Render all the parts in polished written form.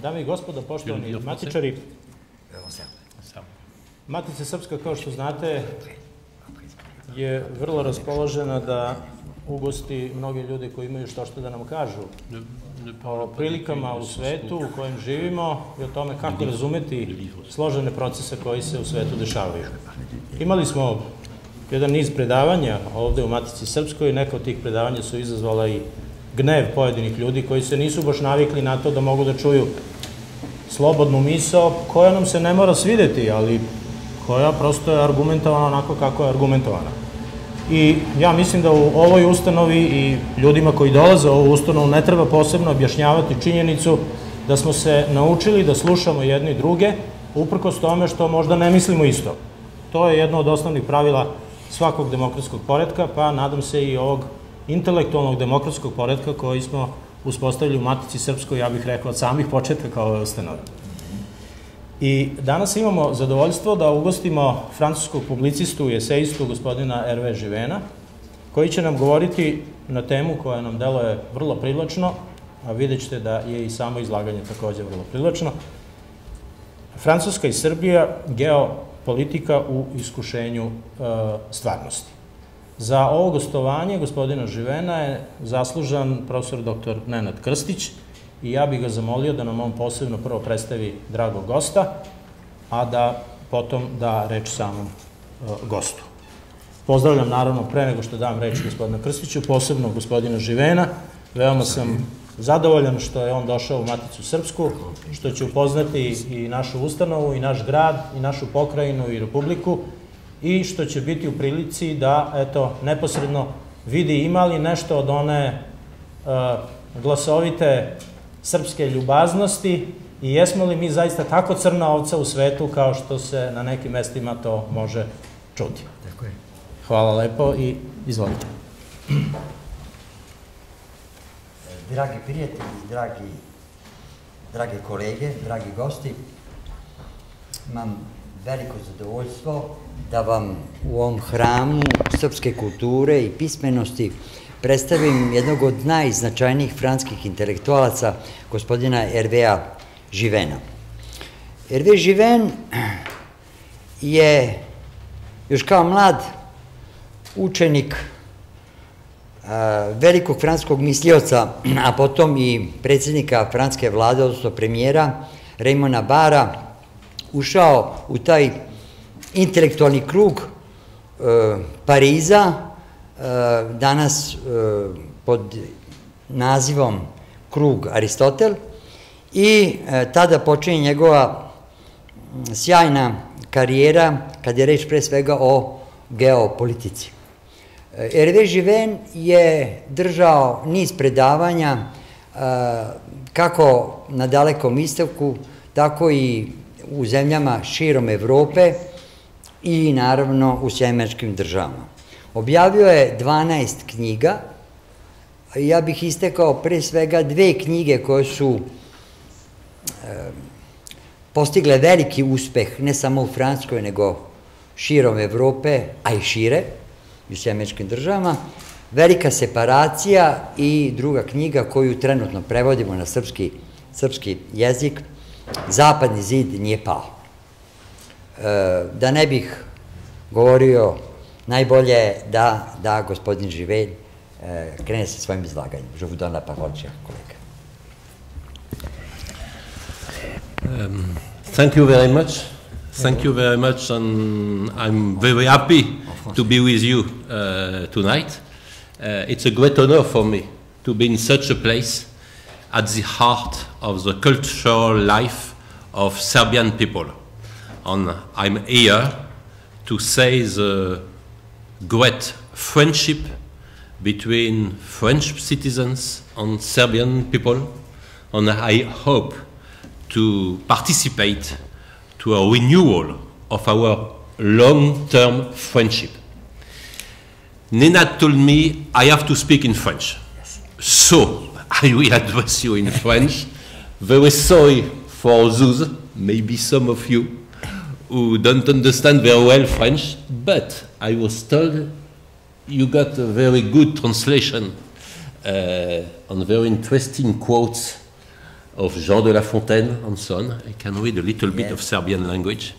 Dame i gospodo, poštovani matičari, Matica Srpska, kao što znate, je vrlo raspoložena da ugosti mnoge ljude koji imaju što da nam kažu o prilikama u svetu u kojem živimo i o tome kako razumeti složene procese koji se u svetu dešavaju. Imali smo jedan niz predavanja ovde u Matici Srpskoj, neka od tih predavanja su izazvala i gnev pojedinih ljudi koji se nisu baš navikli na to da mogu da čuju slobodnu misao koja nam se ne mora svideti, ali koja prosto je argumentovana onako kako je argumentovana. I ja mislim da u ovoj ustanovi i ljudima koji dolaze u ovu ustanovu ne treba posebno objašnjavati činjenicu da smo se naučili da slušamo jedni druge, uprkos tome što možda ne mislimo isto. To je jedno od osnovnih pravila svakog demokratskog poretka, pa nadam se i ovog intelektualnog demokratskog poretka koji smo uspostavili u Matici Srpskoj, ja bih rekao, od samih početaka ove ustanove. I danas imamo zadovoljstvo da ugostimo francuskog publicistu i esejistu gospodina Hervé Givena, koji će nam govoriti na temu koja nam deluje vrlo privlačno, a vidjet ćete da je i samo izlaganje takođe vrlo privlačno. Francuska i Srbija, geopolitika u iskušenju stvarnosti. Za ovo gostovanje gospodina Givena je zaslužan profesor dr. Nenad Krstić i ja bih ga zamolio da nam on posebno prvo predstavi dragog gosta, a da potom da reč samom gostu. Pozdravljam naravno pre nego što dam reč gospodina Krstiću, posebno gospodina Givena. Veoma sam zadovoljan što je on došao u Maticu Srpsku, što će upoznati i našu ustanovu, i naš grad, i našu pokrajinu, i republiku, i što će biti u prilici da, eto, neposredno vidi ima li nešto od one glasovite srpske ljubaznosti i jesmo li mi zaista tako crna ovca u svetu kao što se na nekim mestima to može čuti. Hvala lepo i izvolite. Dragi prijatelji, drage kolege, dragi gosti, imam veliko zadovoljstvo da vam u ovom hramu srpske kulture i pismenosti predstavim jednog od najznačajnijih francuskih intelektualaca, gospodina Hervéa Givena. Hervé Given je još kao mlad učenik velikog francuskog mislioca, a potom i predsjednika francuske vlade, odnosno premijera Raymonda Barra, ušao u taj intelektualni krug Pariza, danas pod nazivom krug Aristotel, i tada počinje njegova sjajna karijera kad je reč pre svega o geopolitici. Hervé Given je držao niz predavanja kako na Dalekom istoku, tako i u zemljama širom Evrope i naravno u Sjedinjenim Državama. Objavio je 12 knjiga, ja bih istekao pre svega 2 knjige koje su postigle veliki uspeh, ne samo u Francuskoj, nego širom Evrope, a i šire, u Sjedinjenim Državama, Velika separacija i druga knjiga koju trenutno prevodimo na srpski jezik, Zapadni zid nije pao. Da ne bih govorio, najbolje je da gospodin Given krene sa svojim izlaganjem. Je vous donne la parole, cher collègue. Thank you very much. Thank you very much, and I'm very happy to be with you tonight. It's a great honor for me to be in such a place at the heart of the cultural life of Serbian people. And I'm here to say the great friendship between French citizens and Serbian people, and I hope to participate to a renewal of our long-term friendship. Nenad told me I have to speak in French. Yes. So I will address you in French. Very sorry for those, maybe some of you, who don't understand very well French, but I was told you got a very good translation on very interesting quotes of Jean de La Fontaine and so on. I can read a little bit of Serbian language.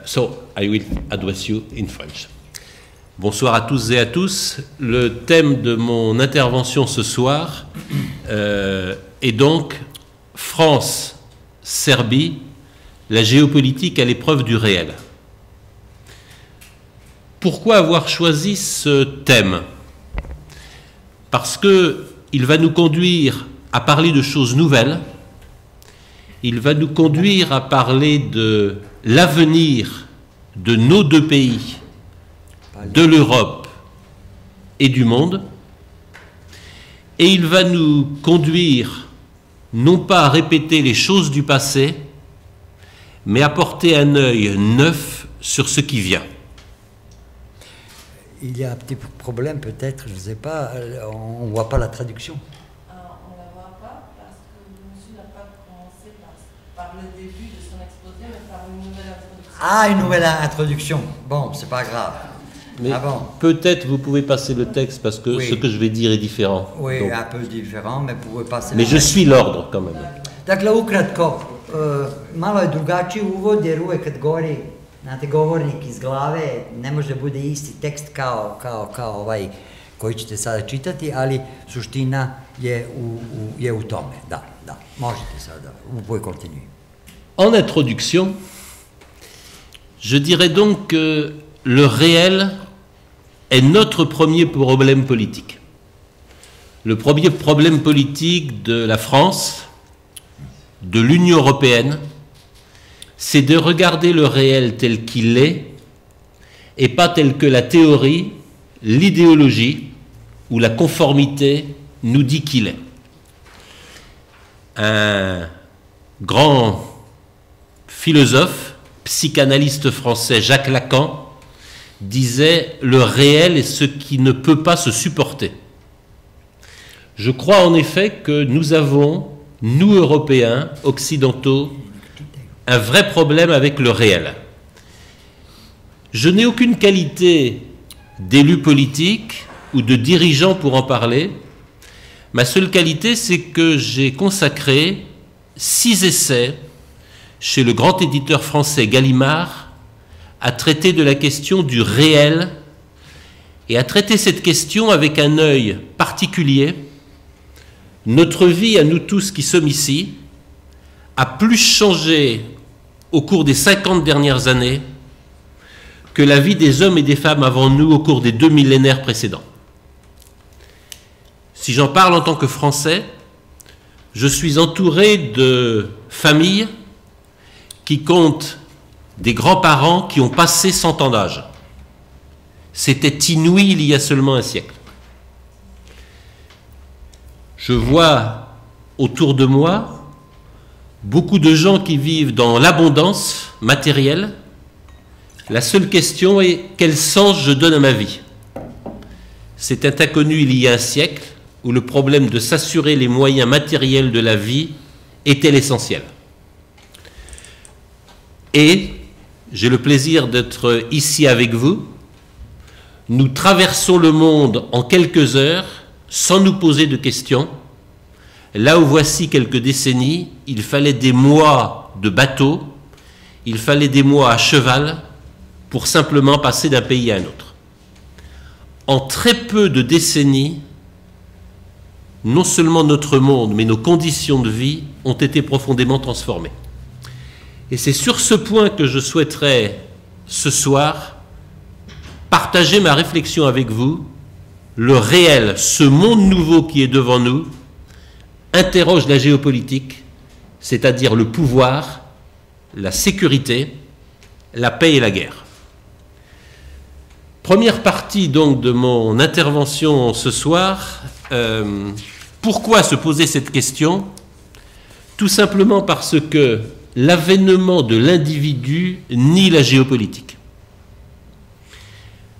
So I will address you in French. Bonsoir à tous et à tous. Le thème de mon intervention ce soir est donc France, Serbie, la géopolitique à l'épreuve du réel. Pourquoi avoir choisi ce thème? Parce qu'il va nous conduire à parler de choses nouvelles, il va nous conduire à parler de l'avenir de nos deux pays, de l'Europe et du monde, et il va nous conduire non pas à répéter les choses du passé, mais à porter un œil neuf sur ce qui vient. Il y a un petit problème peut-être, je ne sais pas, on ne voit pas la traduction. On ne la voit pas parce que le monsieur n'a pas commencé par le début de son exposé, mais par une nouvelle introduction. Ah, une nouvelle introduction. Bon, c'est pas grave. Mais bon. Peut-être vous pouvez passer le texte parce que oui. Ce que je vais dire est différent. Oui, donc. Un peu différent, mais vous pouvez passer. Mais je suis l'ordre quand même. Dakle, ukratko, malo je drugačiji uvod jer uvek kad govori, znate, govornik iz glave, ne može bude isti tekst kao ovaj koji ćete sada čitati, ali suština je u tome. Da, možete sada, vous pouvez continuer. En introduction, je dirais donc que le réel est notre premier problème politique. Le premier problème politique de la France, de l'Union européenne, c'est de regarder le réel tel qu'il est et pas tel que la théorie, l'idéologie ou la conformité nous dit qu'il est. Un grand philosophe, psychanalyste français, Jacques Lacan, disait « Le réel est ce qui ne peut pas se supporter ». Je crois en effet que nous avons, nous Européens, occidentaux, un vrai problème avec le réel. Je n'ai aucune qualité d'élu politique ou de dirigeant pour en parler. Ma seule qualité, c'est que j'ai consacré 6 essais chez le grand éditeur français Gallimard à traiter de la question du réel et à traiter cette question avec un œil particulier. Notre vie, à nous tous qui sommes ici, a plus changé au cours des 50 dernières années que la vie des hommes et des femmes avant nous au cours des 2 millénaires précédents. Si j'en parle en tant que Français, je suis entouré de familles qui comptent des grands-parents qui ont passé 100 ans d'âge. C'était inouï il y a seulement un siècle. Je vois autour de moi beaucoup de gens qui vivent dans l'abondance matérielle. La seule question est quel sens je donne à ma vie. C'était inconnu il y a un siècle où le problème de s'assurer les moyens matériels de la vie était l'essentiel. Et j'ai le plaisir d'être ici avec vous. Nous traversons le monde en quelques heures sans nous poser de questions. Là où voici quelques décennies, il fallait des mois de bateau, il fallait des mois à cheval pour simplement passer d'un pays à un autre. En très peu de décennies, non seulement notre monde, mais nos conditions de vie ont été profondément transformées. Et c'est sur ce point que je souhaiterais, ce soir, partager ma réflexion avec vous. Le réel, ce monde nouveau qui est devant nous, interroge la géopolitique, c'est-à-dire le pouvoir, la sécurité, la paix et la guerre. Première partie donc de mon intervention ce soir. Pourquoi se poser cette question? Tout simplement parce que l'avènement de l'individu nie la géopolitique.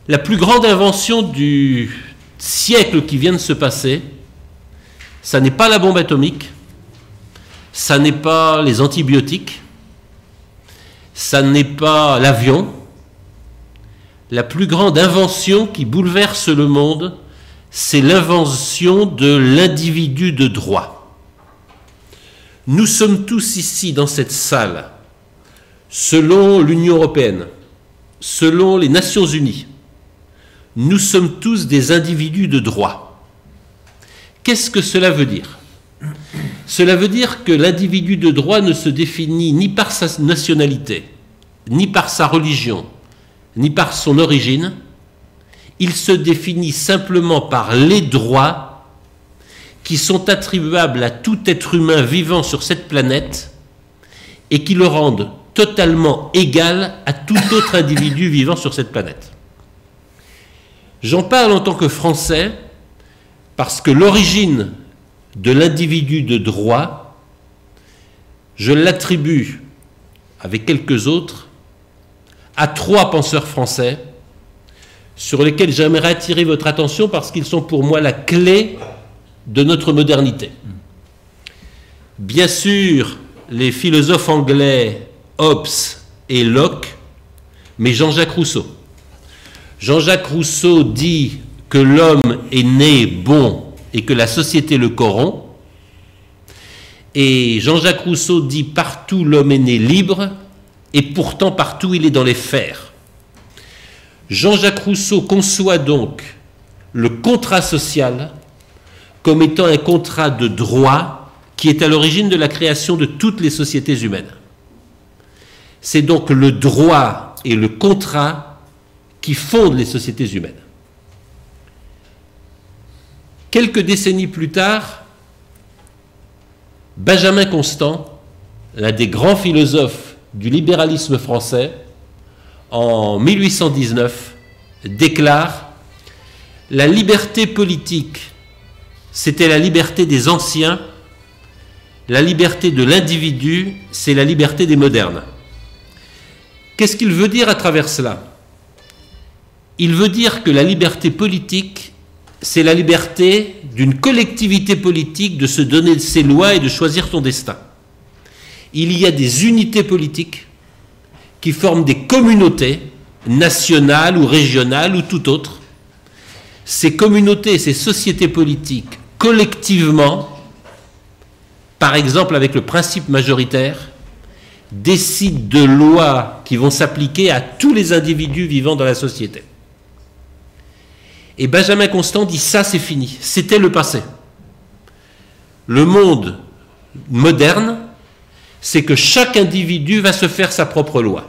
La plus grande invention du siècle qui vient de se passer, ça n'est pas la bombe atomique, ça n'est pas les antibiotiques, ça n'est pas l'avion. La plus grande invention qui bouleverse le monde, c'est l'invention de l'individu de droit. Nous sommes tous ici dans cette salle, selon l'Union européenne, selon les Nations unies, nous sommes tous des individus de droit. Qu'est-ce que cela veut dire? Cela veut dire que l'individu de droit ne se définit ni par sa nationalité, ni par sa religion, ni par son origine. Il se définit simplement par les droits qui sont attribuables à tout être humain vivant sur cette planète et qui le rendent totalement égal à tout autre individu vivant sur cette planète. J'en parle en tant que Français parce que l'origine de l'individu de droit, je l'attribue, avec quelques autres, à 3 penseurs français sur lesquels j'aimerais attirer votre attention parce qu'ils sont pour moi la clé de notre modernité. Bien sûr, les philosophes anglais Hobbes et Locke, mais Jean-Jacques Rousseau. Jean-Jacques Rousseau dit que l'homme est né bon et que la société le corrompt. Et Jean-Jacques Rousseau dit partout l'homme est né libre et pourtant partout il est dans les fers. Jean-Jacques Rousseau conçoit donc le contrat social comme étant un contrat de droit qui est à l'origine de la création de toutes les sociétés humaines. C'est donc le droit et le contrat qui fondent les sociétés humaines. Quelques décennies plus tard, Benjamin Constant, l'un des grands philosophes du libéralisme français, en 1819, déclare « La liberté politique, c'était la liberté des anciens, la liberté de l'individu, c'est la liberté des modernes. » Qu'est-ce qu'il veut dire à travers cela? Il veut dire que la liberté politique, c'est la liberté d'une collectivité politique de se donner ses lois et de choisir son destin. Il y a des unités politiques qui forment des communautés nationales ou régionales ou tout autre. Ces communautés, ces sociétés politiques, collectivement, par exemple avec le principe majoritaire, décident de lois qui vont s'appliquer à tous les individus vivant dans la société. Et Benjamin Constant dit ça c'est fini, c'était le passé. Le monde moderne, c'est que chaque individu va se faire sa propre loi.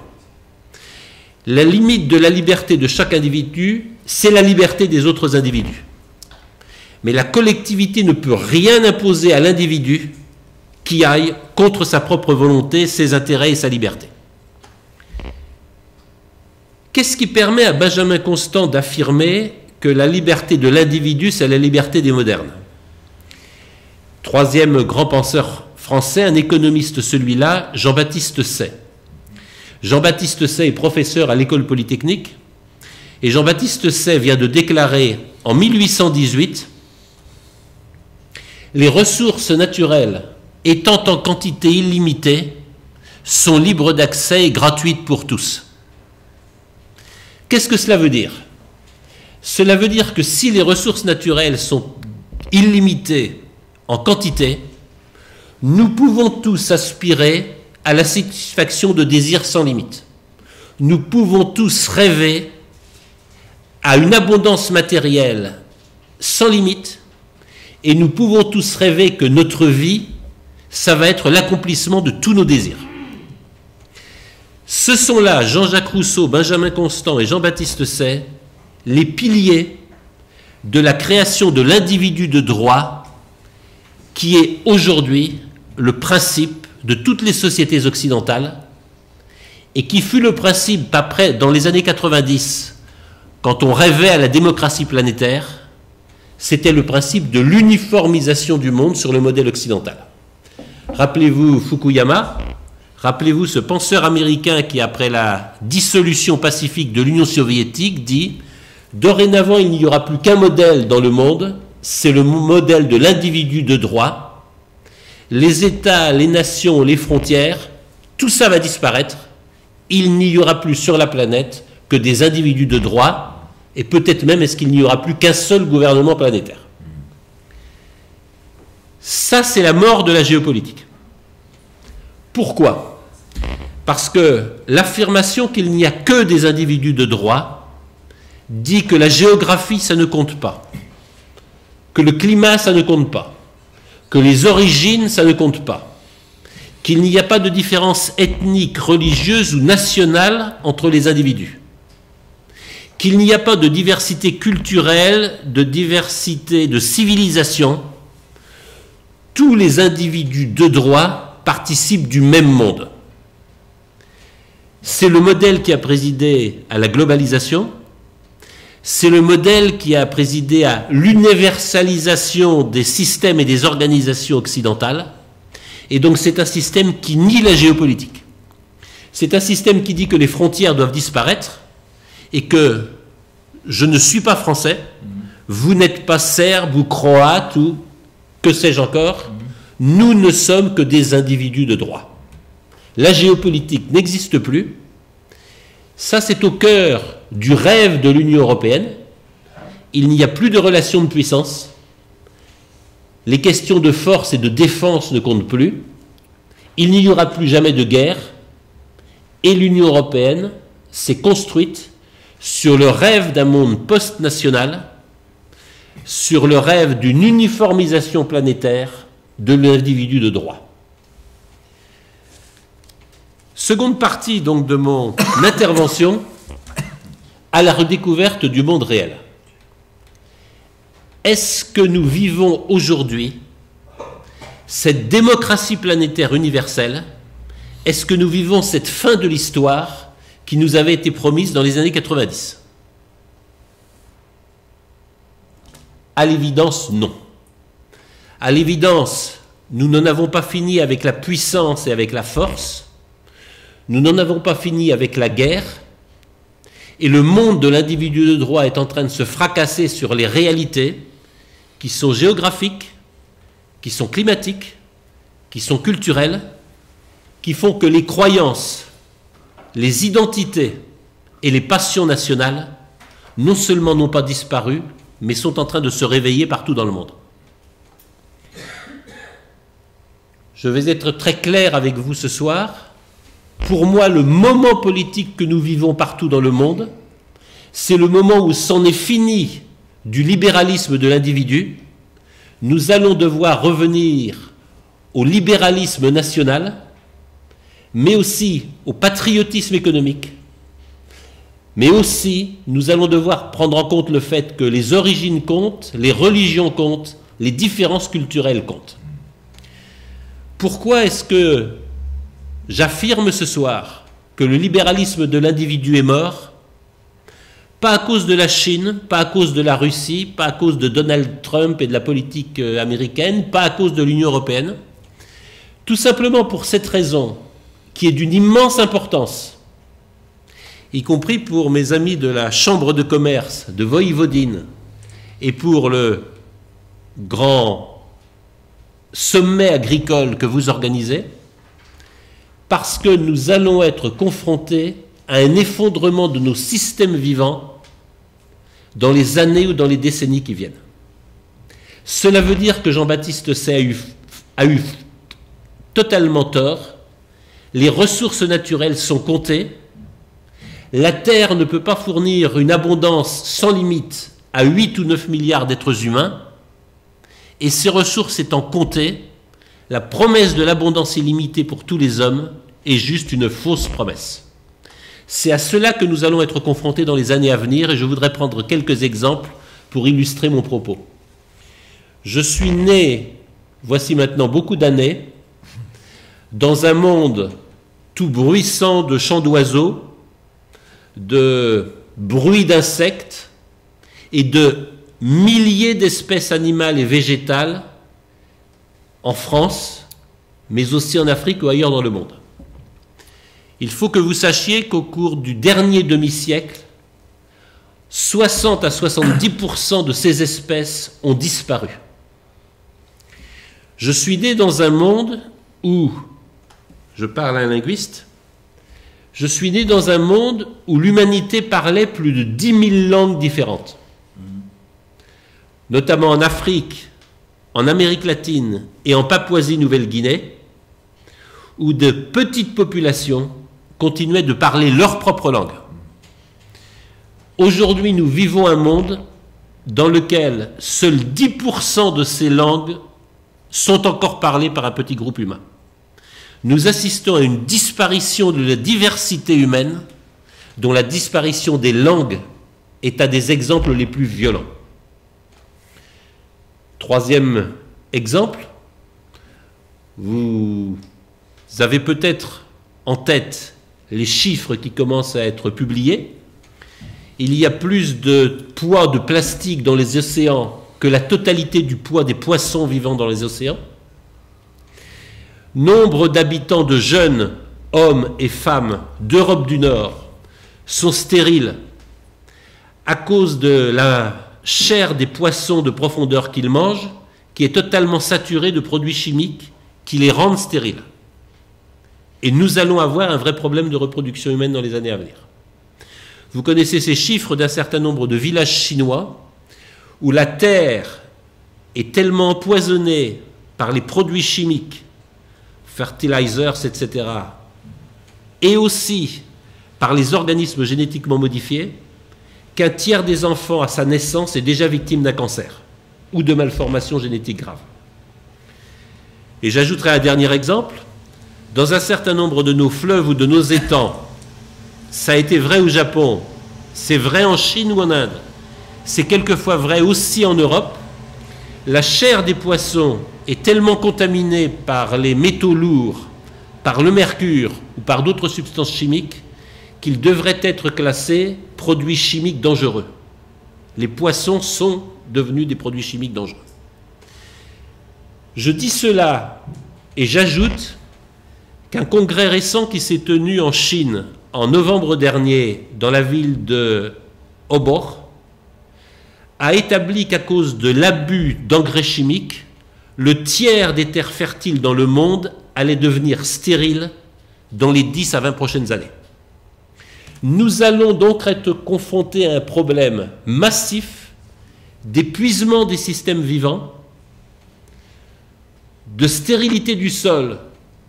La limite de la liberté de chaque individu, c'est la liberté des autres individus. Mais la collectivité ne peut rien imposer à l'individu qui aille contre sa propre volonté, ses intérêts et sa liberté. Qu'est-ce qui permet à Benjamin Constant d'affirmer que la liberté de l'individu, c'est la liberté des modernes? Troisième grand penseur français, un économiste celui-là, Jean-Baptiste Say. Jean-Baptiste Say est professeur à l'école polytechnique, et Jean-Baptiste Say vient de déclarer en 1818 « Les ressources naturelles étant en quantité illimitée, sont libres d'accès et gratuites pour tous. » Qu'est-ce que cela veut dire? Cela veut dire que si les ressources naturelles sont illimitées en quantité, nous pouvons tous aspirer à la satisfaction de désirs sans limite. Nous pouvons tous rêver à une abondance matérielle sans limite, et nous pouvons tous rêver que notre vie, ça va être l'accomplissement de tous nos désirs. Ce sont là Jean-Jacques Rousseau, Benjamin Constant et Jean-Baptiste Say, les piliers de la création de l'individu de droit qui est aujourd'hui le principe de toutes les sociétés occidentales et qui fut le principe après, dans les années 90, quand on rêvait à la démocratie planétaire, c'était le principe de l'uniformisation du monde sur le modèle occidental. Rappelez-vous Fukuyama, rappelez-vous ce penseur américain qui, après la dissolution pacifique de l'Union soviétique, dit « Dorénavant, il n'y aura plus qu'un modèle dans le monde, c'est le modèle de l'individu de droit. Les États, les nations, les frontières, tout ça va disparaître. Il n'y aura plus sur la planète que des individus de droit Et peut-être même est-ce qu'il n'y aura plus qu'un seul gouvernement planétaire. Ça, c'est la mort de la géopolitique. Pourquoi? Parce que l'affirmation qu'il n'y a que des individus de droit dit que la géographie, ça ne compte pas, que le climat, ça ne compte pas, que les origines, ça ne compte pas, qu'il n'y a pas de différence ethnique, religieuse ou nationale entre les individus, qu'il n'y a pas de diversité culturelle, de diversité de civilisation. Tous les individus de droit participent du même monde. C'est le modèle qui a présidé à la globalisation, c'est le modèle qui a présidé à l'universalisation des systèmes et des organisations occidentales, et donc c'est un système qui nie la géopolitique. C'est un système qui dit que les frontières doivent disparaître, et que je ne suis pas français, vous n'êtes pas serbe ou croate ou que sais-je encore, nous ne sommes que des individus de droit. La géopolitique n'existe plus. Ça, c'est au cœur du rêve de l'Union européenne. Il n'y a plus de relations de puissance. Les questions de force et de défense ne comptent plus. Il n'y aura plus jamais de guerre. Et l'Union européenne s'est construite sur le rêve d'un monde post-national, sur le rêve d'une uniformisation planétaire de l'individu de droit. Seconde partie donc de mon intervention, à la redécouverte du monde réel. Est-ce que nous vivons aujourd'hui cette démocratie planétaire universelle? Est-ce que nous vivons cette fin de l'histoire qui nous avait été promise dans les années 90? À l'évidence, non. À l'évidence, nous n'en avons pas fini avec la puissance et avec la force. Nous n'en avons pas fini avec la guerre. Et le monde de l'individu de droit est en train de se fracasser sur les réalités qui sont géographiques, qui sont climatiques, qui sont culturelles, qui font que les croyances, les identités et les passions nationales non seulement n'ont pas disparu, mais sont en train de se réveiller partout dans le monde. Je vais être très clair avec vous ce soir. Pour moi, le moment politique que nous vivons partout dans le monde, c'est le moment où c'en est fini du libéralisme de l'individu. Nous allons devoir revenir au libéralisme national, mais aussi au patriotisme économique. Mais aussi, nous allons devoir prendre en compte le fait que les origines comptent, les religions comptent, les différences culturelles comptent. Pourquoi est-ce que j'affirme ce soir que le libéralisme de l'individu est mort? Pas à cause de la Chine, pas à cause de la Russie, pas à cause de Donald Trump et de la politique américaine, pas à cause de l'Union européenne. Tout simplement pour cette raison, qui est d'une immense importance, y compris pour mes amis de la Chambre de commerce de Voïvodine et pour le grand sommet agricole que vous organisez, parce que nous allons être confrontés à un effondrement de nos systèmes vivants dans les années ou dans les décennies qui viennent. Cela veut dire que Jean-Baptiste Say a eu totalement tort. Les ressources naturelles sont comptées. La Terre ne peut pas fournir une abondance sans limite à 8 ou 9 milliards d'êtres humains. Et ces ressources étant comptées, la promesse de l'abondance illimitée pour tous les hommes est juste une fausse promesse. C'est à cela que nous allons être confrontés dans les années à venir, et je voudrais prendre quelques exemples pour illustrer mon propos. Je suis né, voici maintenant beaucoup d'années, dans un monde tout bruissant de chants d'oiseaux, de bruits d'insectes et de milliers d'espèces animales et végétales en France, mais aussi en Afrique ou ailleurs dans le monde. Il faut que vous sachiez qu'au cours du dernier demi-siècle, 60 à 70% de ces espèces ont disparu. Je suis né dans un monde où, je parle à un linguiste, Je suis né dans un monde où l'humanité parlait plus de 10 000 langues différentes, notamment en Afrique, en Amérique latine et en Papouasie-Nouvelle-Guinée, où de petites populations continuaient de parler leur propre langue. Aujourd'hui, nous vivons un monde dans lequel seuls 10% de ces langues sont encore parlées par un petit groupe humain. Nous assistons à une disparition de la diversité humaine, dont la disparition des langues est un des exemples les plus violents. Troisième exemple, vous avez peut-être en tête les chiffres qui commencent à être publiés. Il y a plus de poids de plastique dans les océans que la totalité du poids des poissons vivant dans les océans. Nombre d'habitants de jeunes hommes et femmes d'Europe du Nord sont stériles à cause de la chair des poissons de profondeur qu'ils mangent, qui est totalement saturée de produits chimiques qui les rendent stériles. Et nous allons avoir un vrai problème de reproduction humaine dans les années à venir. Vous connaissez ces chiffres d'un certain nombre de villages chinois où la terre est tellement empoisonnée par les produits chimiques, fertilizers, etc., et aussi par les organismes génétiquement modifiés, qu'un tiers des enfants à sa naissance est déjà victime d'un cancer ou de malformations génétiques graves. Et j'ajouterai un dernier exemple. Dans un certain nombre de nos fleuves ou de nos étangs, ça a été vrai au Japon, c'est vrai en Chine ou en Inde, c'est quelquefois vrai aussi en Europe, la chair des poissons est tellement contaminée par les métaux lourds, par le mercure ou par d'autres substances chimiques qu'il devrait être classé produits chimiques dangereux. Les poissons sont devenus des produits chimiques dangereux. Je dis cela et j'ajoute qu'un congrès récent qui s'est tenu en Chine en novembre dernier dans la ville de Hobor a établi qu'à cause de l'abus d'engrais chimiques, le tiers des terres fertiles dans le monde allait devenir stériles dans les 10 à 20 prochaines années. Nous allons donc être confrontés à un problème massif d'épuisement des systèmes vivants, de stérilité du sol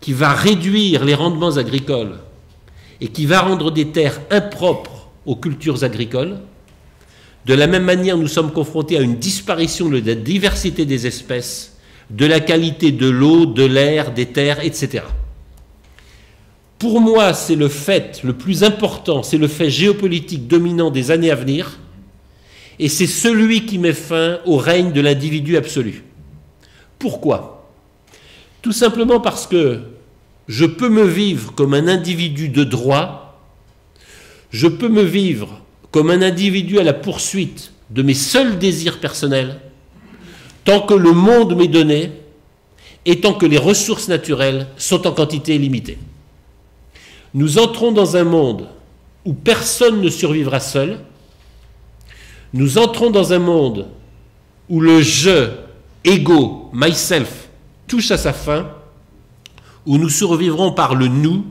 qui va réduire les rendements agricoles et qui va rendre des terres impropres aux cultures agricoles. De la même manière, nous sommes confrontés à une disparition de la diversité des espèces, de la qualité de l'eau, de l'air, des terres, etc. Pour moi, c'est le fait le plus important, c'est le fait géopolitique dominant des années à venir, et c'est celui qui met fin au règne de l'individu absolu. Pourquoi ? Tout simplement parce que je peux me vivre comme un individu de droit, je peux me vivre comme un individu à la poursuite de mes seuls désirs personnels, tant que le monde m'est donné et tant que les ressources naturelles sont en quantité limitée. Nous entrons dans un monde où personne ne survivra seul. Nous entrons dans un monde où le je, ego, myself, touche à sa fin, où nous survivrons par le nous,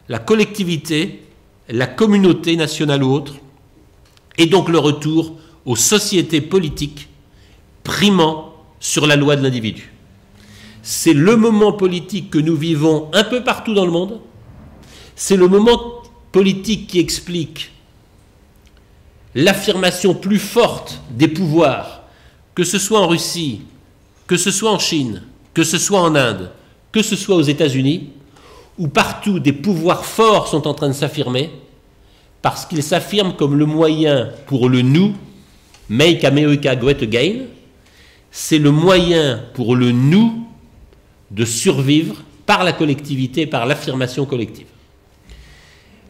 la collectivité, la communauté nationale ou autre, et donc le retour aux sociétés politiques primant sur la loi de l'individu. C'est le moment politique que nous vivons un peu partout dans le monde. C'est le moment politique qui explique l'affirmation plus forte des pouvoirs, que ce soit en Russie, que ce soit en Chine, que ce soit en Inde, que ce soit aux États-Unis, où partout des pouvoirs forts sont en train de s'affirmer, parce qu'ils s'affirment comme le moyen pour le nous, Make America Great Again, c'est le moyen pour le nous de survivre par la collectivité, par l'affirmation collective.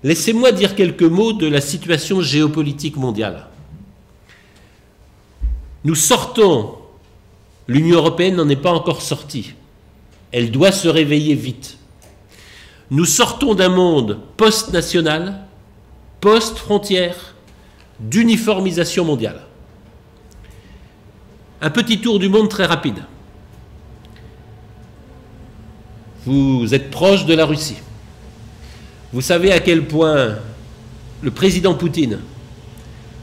Laissez-moi dire quelques mots de la situation géopolitique mondiale. Nous sortons, l'Union européenne n'en est pas encore sortie, elle doit se réveiller vite. Nous sortons d'un monde post-national, post-frontière, d'uniformisation mondiale. Un petit tour du monde très rapide. Vous êtes proche de la Russie. Vous savez à quel point le président Poutine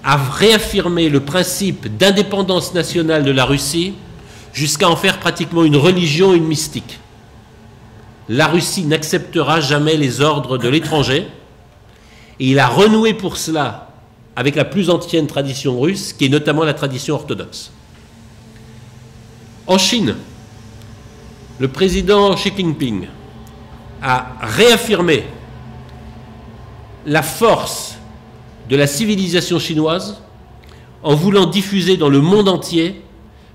a réaffirmé le principe d'indépendance nationale de la Russie jusqu'à en faire pratiquement une religion, une mystique. La Russie n'acceptera jamais les ordres de l'étranger et il a renoué pour cela avec la plus ancienne tradition russe, qui est notamment la tradition orthodoxe. En Chine, le président Xi Jinping a réaffirmé la force de la civilisation chinoise en voulant diffuser dans le monde entier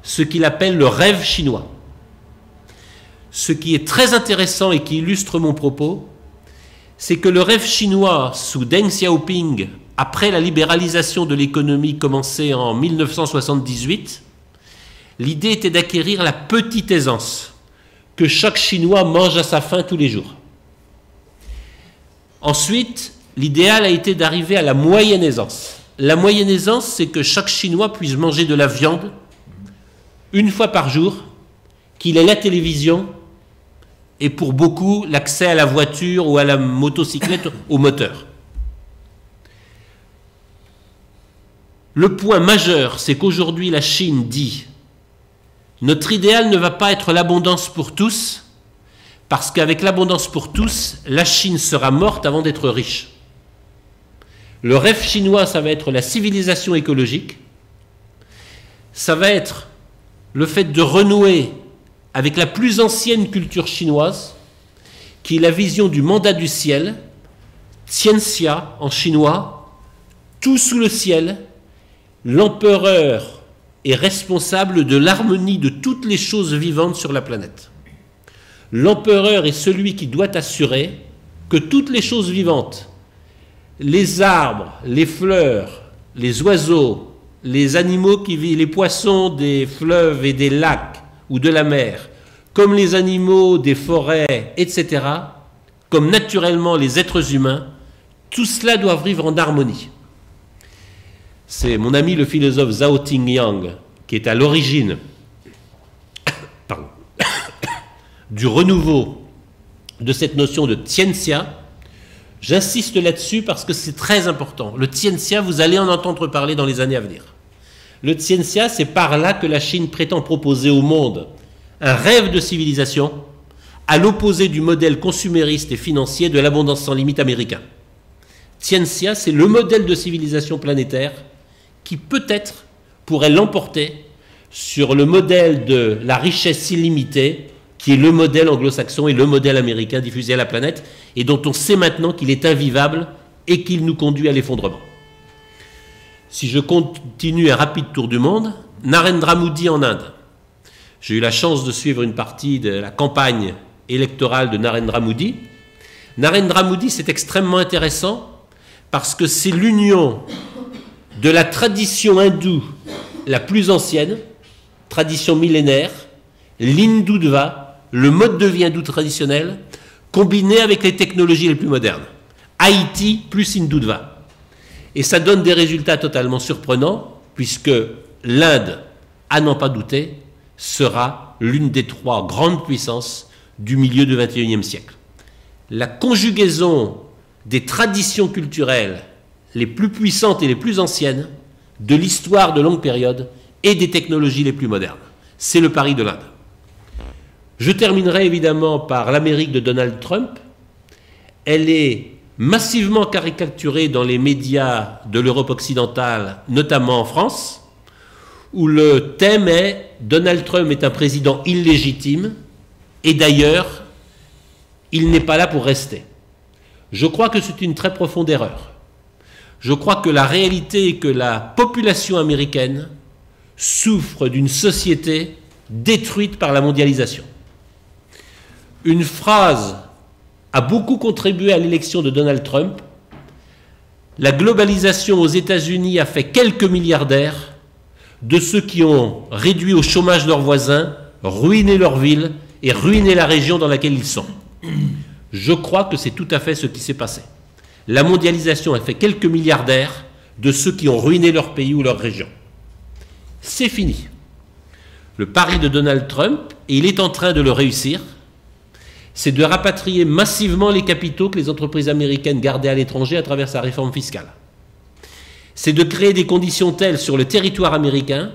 ce qu'il appelle le rêve chinois. Ce qui est très intéressant et qui illustre mon propos, c'est que le rêve chinois sous Deng Xiaoping, après la libéralisation de l'économie commencée en 1978, l'idée était d'acquérir la petite aisance, que chaque Chinois mange à sa faim tous les jours. Ensuite, l'idéal a été d'arriver à la moyenne aisance. La moyenne aisance, c'est que chaque Chinois puisse manger de la viande une fois par jour, qu'il ait la télévision et pour beaucoup l'accès à la voiture ou à la motocyclette au moteur. Le point majeur, c'est qu'aujourd'hui la Chine dit « Notre idéal ne va pas être l'abondance pour tous, parce qu'avec l'abondance pour tous, la Chine sera morte avant d'être riche. » Le rêve chinois, ça va être la civilisation écologique, ça va être le fait de renouer avec la plus ancienne culture chinoise, qui est la vision du mandat du ciel, Tianxia en chinois, tout sous le ciel, l'empereur est responsable de l'harmonie de toutes les choses vivantes sur la planète. L'empereur est celui qui doit assurer que toutes les choses vivantes, les arbres, les fleurs, les oiseaux, les animaux qui vivent, les poissons des fleuves et des lacs ou de la mer, comme les animaux des forêts, etc., comme naturellement les êtres humains, tout cela doit vivre en harmonie. C'est mon ami le philosophe Zhao Tingyang qui est à l'origine du renouveau de cette notion de Tianxia. J'insiste là-dessus parce que c'est très important. Le Tianxia, vous allez en entendre parler dans les années à venir. Le Tianxia, c'est par là que la Chine prétend proposer au monde un rêve de civilisation à l'opposé du modèle consumériste et financier de l'abondance sans limite américain. Tianxia, c'est le modèle de civilisation planétaire qui peut-être pourrait l'emporter sur le modèle de la richesse illimitée qui est le modèle anglo-saxon et le modèle américain diffusé à la planète et dont on sait maintenant qu'il est invivable et qu'il nous conduit à l'effondrement. Si je continue un rapide tour du monde, Narendra Modi en Inde. J'ai eu la chance de suivre une partie de la campagne électorale de Narendra Modi. Narendra Modi, c'est extrêmement intéressant parce que c'est l'union de la tradition hindoue la plus ancienne, tradition millénaire, l'hindoudva, le mode de vie hindou traditionnel, combiné avec les technologies les plus modernes. Haïti plus hindoudva. Et ça donne des résultats totalement surprenants, puisque l'Inde, à n'en pas douter, sera l'une des 3 grandes puissances du milieu du XXIe siècle. La conjugaison des traditions culturelles les plus puissantes et les plus anciennes de l'histoire de longue période et des technologies les plus modernes. C'est le pari de l'Inde. Je terminerai évidemment par l'Amérique de Donald Trump. Elle est massivement caricaturée dans les médias de l'Europe occidentale, notamment en France, où le thème est « Donald Trump est un président illégitime et d'ailleurs, il n'est pas là pour rester ». Je crois que c'est une très profonde erreur. Je crois que la réalité est que la population américaine souffre d'une société détruite par la mondialisation. Une phrase a beaucoup contribué à l'élection de Donald Trump. La globalisation aux États-Unis a fait quelques milliardaires de ceux qui ont réduit au chômage leurs voisins, ruiné leur ville et ruiné la région dans laquelle ils sont. Je crois que c'est tout à fait ce qui s'est passé. La mondialisation a fait quelques milliardaires de ceux qui ont ruiné leur pays ou leur région. C'est fini. Le pari de Donald Trump, et il est en train de le réussir, c'est de rapatrier massivement les capitaux que les entreprises américaines gardaient à l'étranger à travers sa réforme fiscale. C'est de créer des conditions telles sur le territoire américain.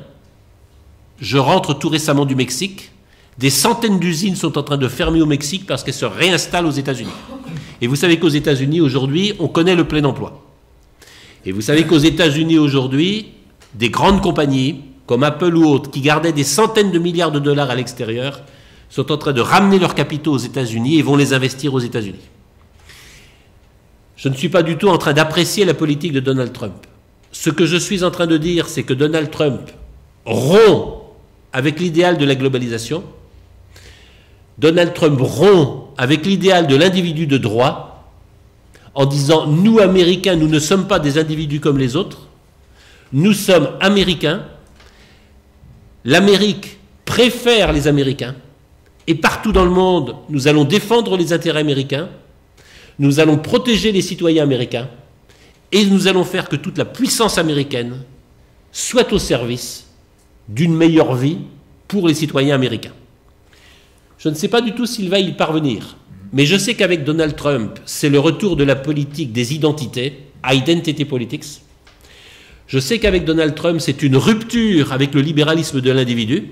Je rentre tout récemment du Mexique. Des centaines d'usines sont en train de fermer au Mexique parce qu'elles se réinstallent aux États-Unis. Et vous savez qu'aux États-Unis, aujourd'hui, on connaît le plein emploi. Et vous savez qu'aux États-Unis, aujourd'hui, des grandes compagnies, comme Apple ou autres, qui gardaient des centaines de milliards de dollars à l'extérieur, sont en train de ramener leurs capitaux aux États-Unis et vont les investir aux États-Unis. Je ne suis pas du tout en train d'apprécier la politique de Donald Trump. Ce que je suis en train de dire, c'est que Donald Trump rompt avec l'idéal de la globalisation. Donald Trump rompt avec l'idéal de l'individu de droit, en disant « Nous, Américains, nous ne sommes pas des individus comme les autres. Nous sommes Américains. L'Amérique préfère les Américains. Et partout dans le monde, nous allons défendre les intérêts américains. Nous allons protéger les citoyens américains. Et nous allons faire que toute la puissance américaine soit au service d'une meilleure vie pour les citoyens américains. » Je ne sais pas du tout s'il va y parvenir, mais je sais qu'avec Donald Trump, c'est le retour de la politique des identités, identity politics. Je sais qu'avec Donald Trump, c'est une rupture avec le libéralisme de l'individu.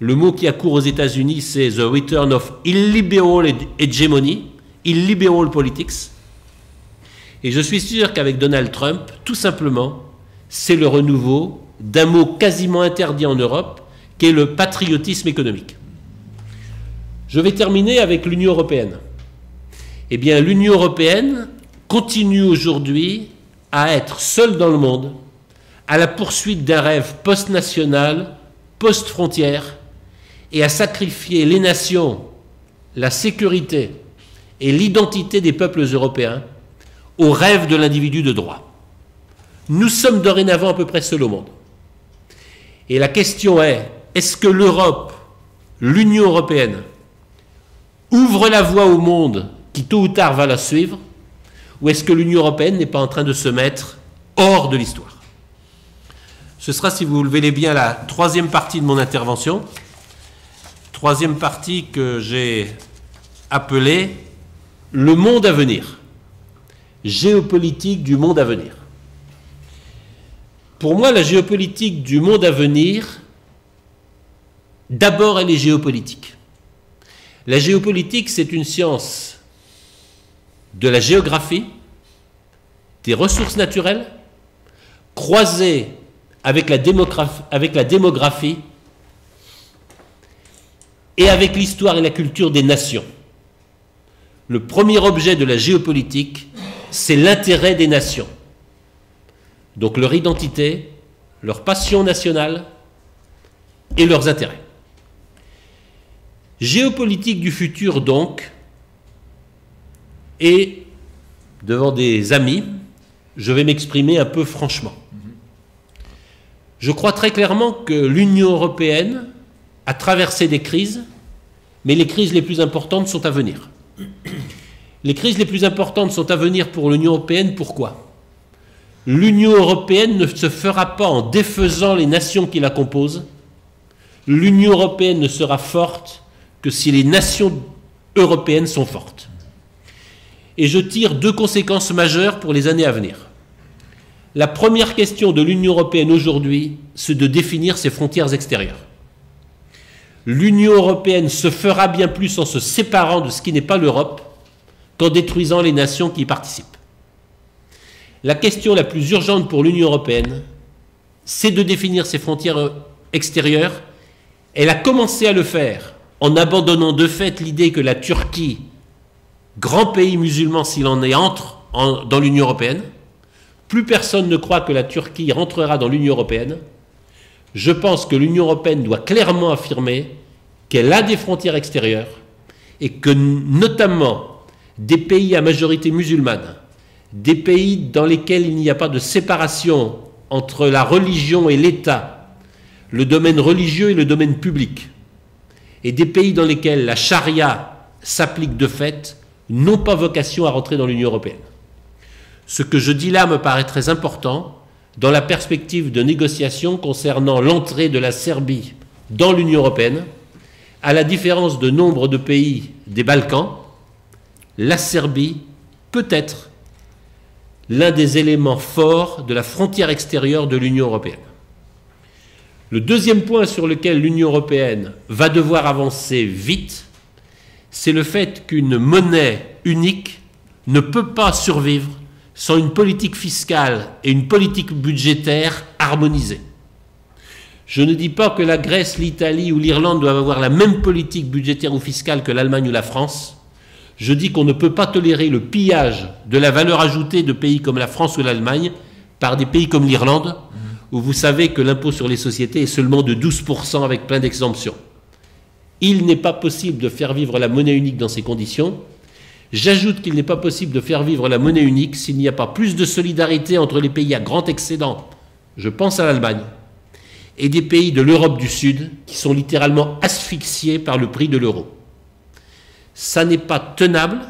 Le mot qui accourt aux États-Unis, c'est « the return of illiberal hegemony », illiberal politics. Et je suis sûr qu'avec Donald Trump, tout simplement, c'est le renouveau d'un mot quasiment interdit en Europe, qui est le patriotisme économique. Je vais terminer avec l'Union européenne. Eh bien, l'Union européenne continue aujourd'hui à être seule dans le monde, à la poursuite d'un rêve post-national, post-frontière, et à sacrifier les nations, la sécurité et l'identité des peuples européens au rêve de l'individu de droit. Nous sommes dorénavant à peu près seuls au monde. Et la question est-ce que l'Europe, l'Union européenne, ouvre la voie au monde qui tôt ou tard va la suivre, ou est-ce que l'Union européenne n'est pas en train de se mettre hors de l'histoire? Ce sera, si vous le voulez bien, la troisième partie de mon intervention. Troisième partie que j'ai appelée « Le monde à venir ». Géopolitique du monde à venir. Pour moi, la géopolitique du monde à venir, d'abord, elle est géopolitique. La géopolitique, c'est une science de la géographie, des ressources naturelles, croisée avec la démographie et avec l'histoire et la culture des nations. Le premier objet de la géopolitique, c'est l'intérêt des nations. Donc leur identité, leur passion nationale et leurs intérêts. Géopolitique du futur, donc, et devant des amis, je vais m'exprimer un peu franchement. Je crois très clairement que l'Union européenne a traversé des crises, mais les crises les plus importantes sont à venir. Les crises les plus importantes sont à venir pour l'Union européenne, pourquoi? L'Union européenne ne se fera pas en défaisant les nations qui la composent. L'Union européenne ne sera forte que si les nations européennes sont fortes. Et je tire deux conséquences majeures pour les années à venir. La première question de l'Union européenne aujourd'hui, c'est de définir ses frontières extérieures. L'Union européenne se fera bien plus en se séparant de ce qui n'est pas l'Europe qu'en détruisant les nations qui y participent. La question la plus urgente pour l'Union européenne, c'est de définir ses frontières extérieures. Elle a commencé à le faire en abandonnant de fait l'idée que la Turquie, grand pays musulman s'il en est, entre dans l'Union européenne. Plus personne ne croit que la Turquie rentrera dans l'Union européenne. Je pense que l'Union européenne doit clairement affirmer qu'elle a des frontières extérieures et que notamment des pays à majorité musulmane, des pays dans lesquels il n'y a pas de séparation entre la religion et l'État, le domaine religieux et le domaine public, et des pays dans lesquels la charia s'applique de fait, n'ont pas vocation à rentrer dans l'Union européenne. Ce que je dis là me paraît très important dans la perspective de négociations concernant l'entrée de la Serbie dans l'Union européenne, À la différence de nombre de pays des Balkans, la Serbie peut être l'un des éléments forts de la frontière extérieure de l'Union européenne. Le deuxième point sur lequel l'Union européenne va devoir avancer vite, c'est le fait qu'une monnaie unique ne peut pas survivre sans une politique fiscale et une politique budgétaire harmonisée. Je ne dis pas que la Grèce, l'Italie ou l'Irlande doivent avoir la même politique budgétaire ou fiscale que l'Allemagne ou la France. Je dis qu'on ne peut pas tolérer le pillage de la valeur ajoutée de pays comme la France ou l'Allemagne par des pays comme l'Irlande, où vous savez que l'impôt sur les sociétés est seulement de 12% avec plein d'exemptions. Il n'est pas possible de faire vivre la monnaie unique dans ces conditions. J'ajoute qu'il n'est pas possible de faire vivre la monnaie unique s'il n'y a pas plus de solidarité entre les pays à grand excédent, je pense à l'Allemagne, et des pays de l'Europe du Sud qui sont littéralement asphyxiés par le prix de l'euro. Ça n'est pas tenable,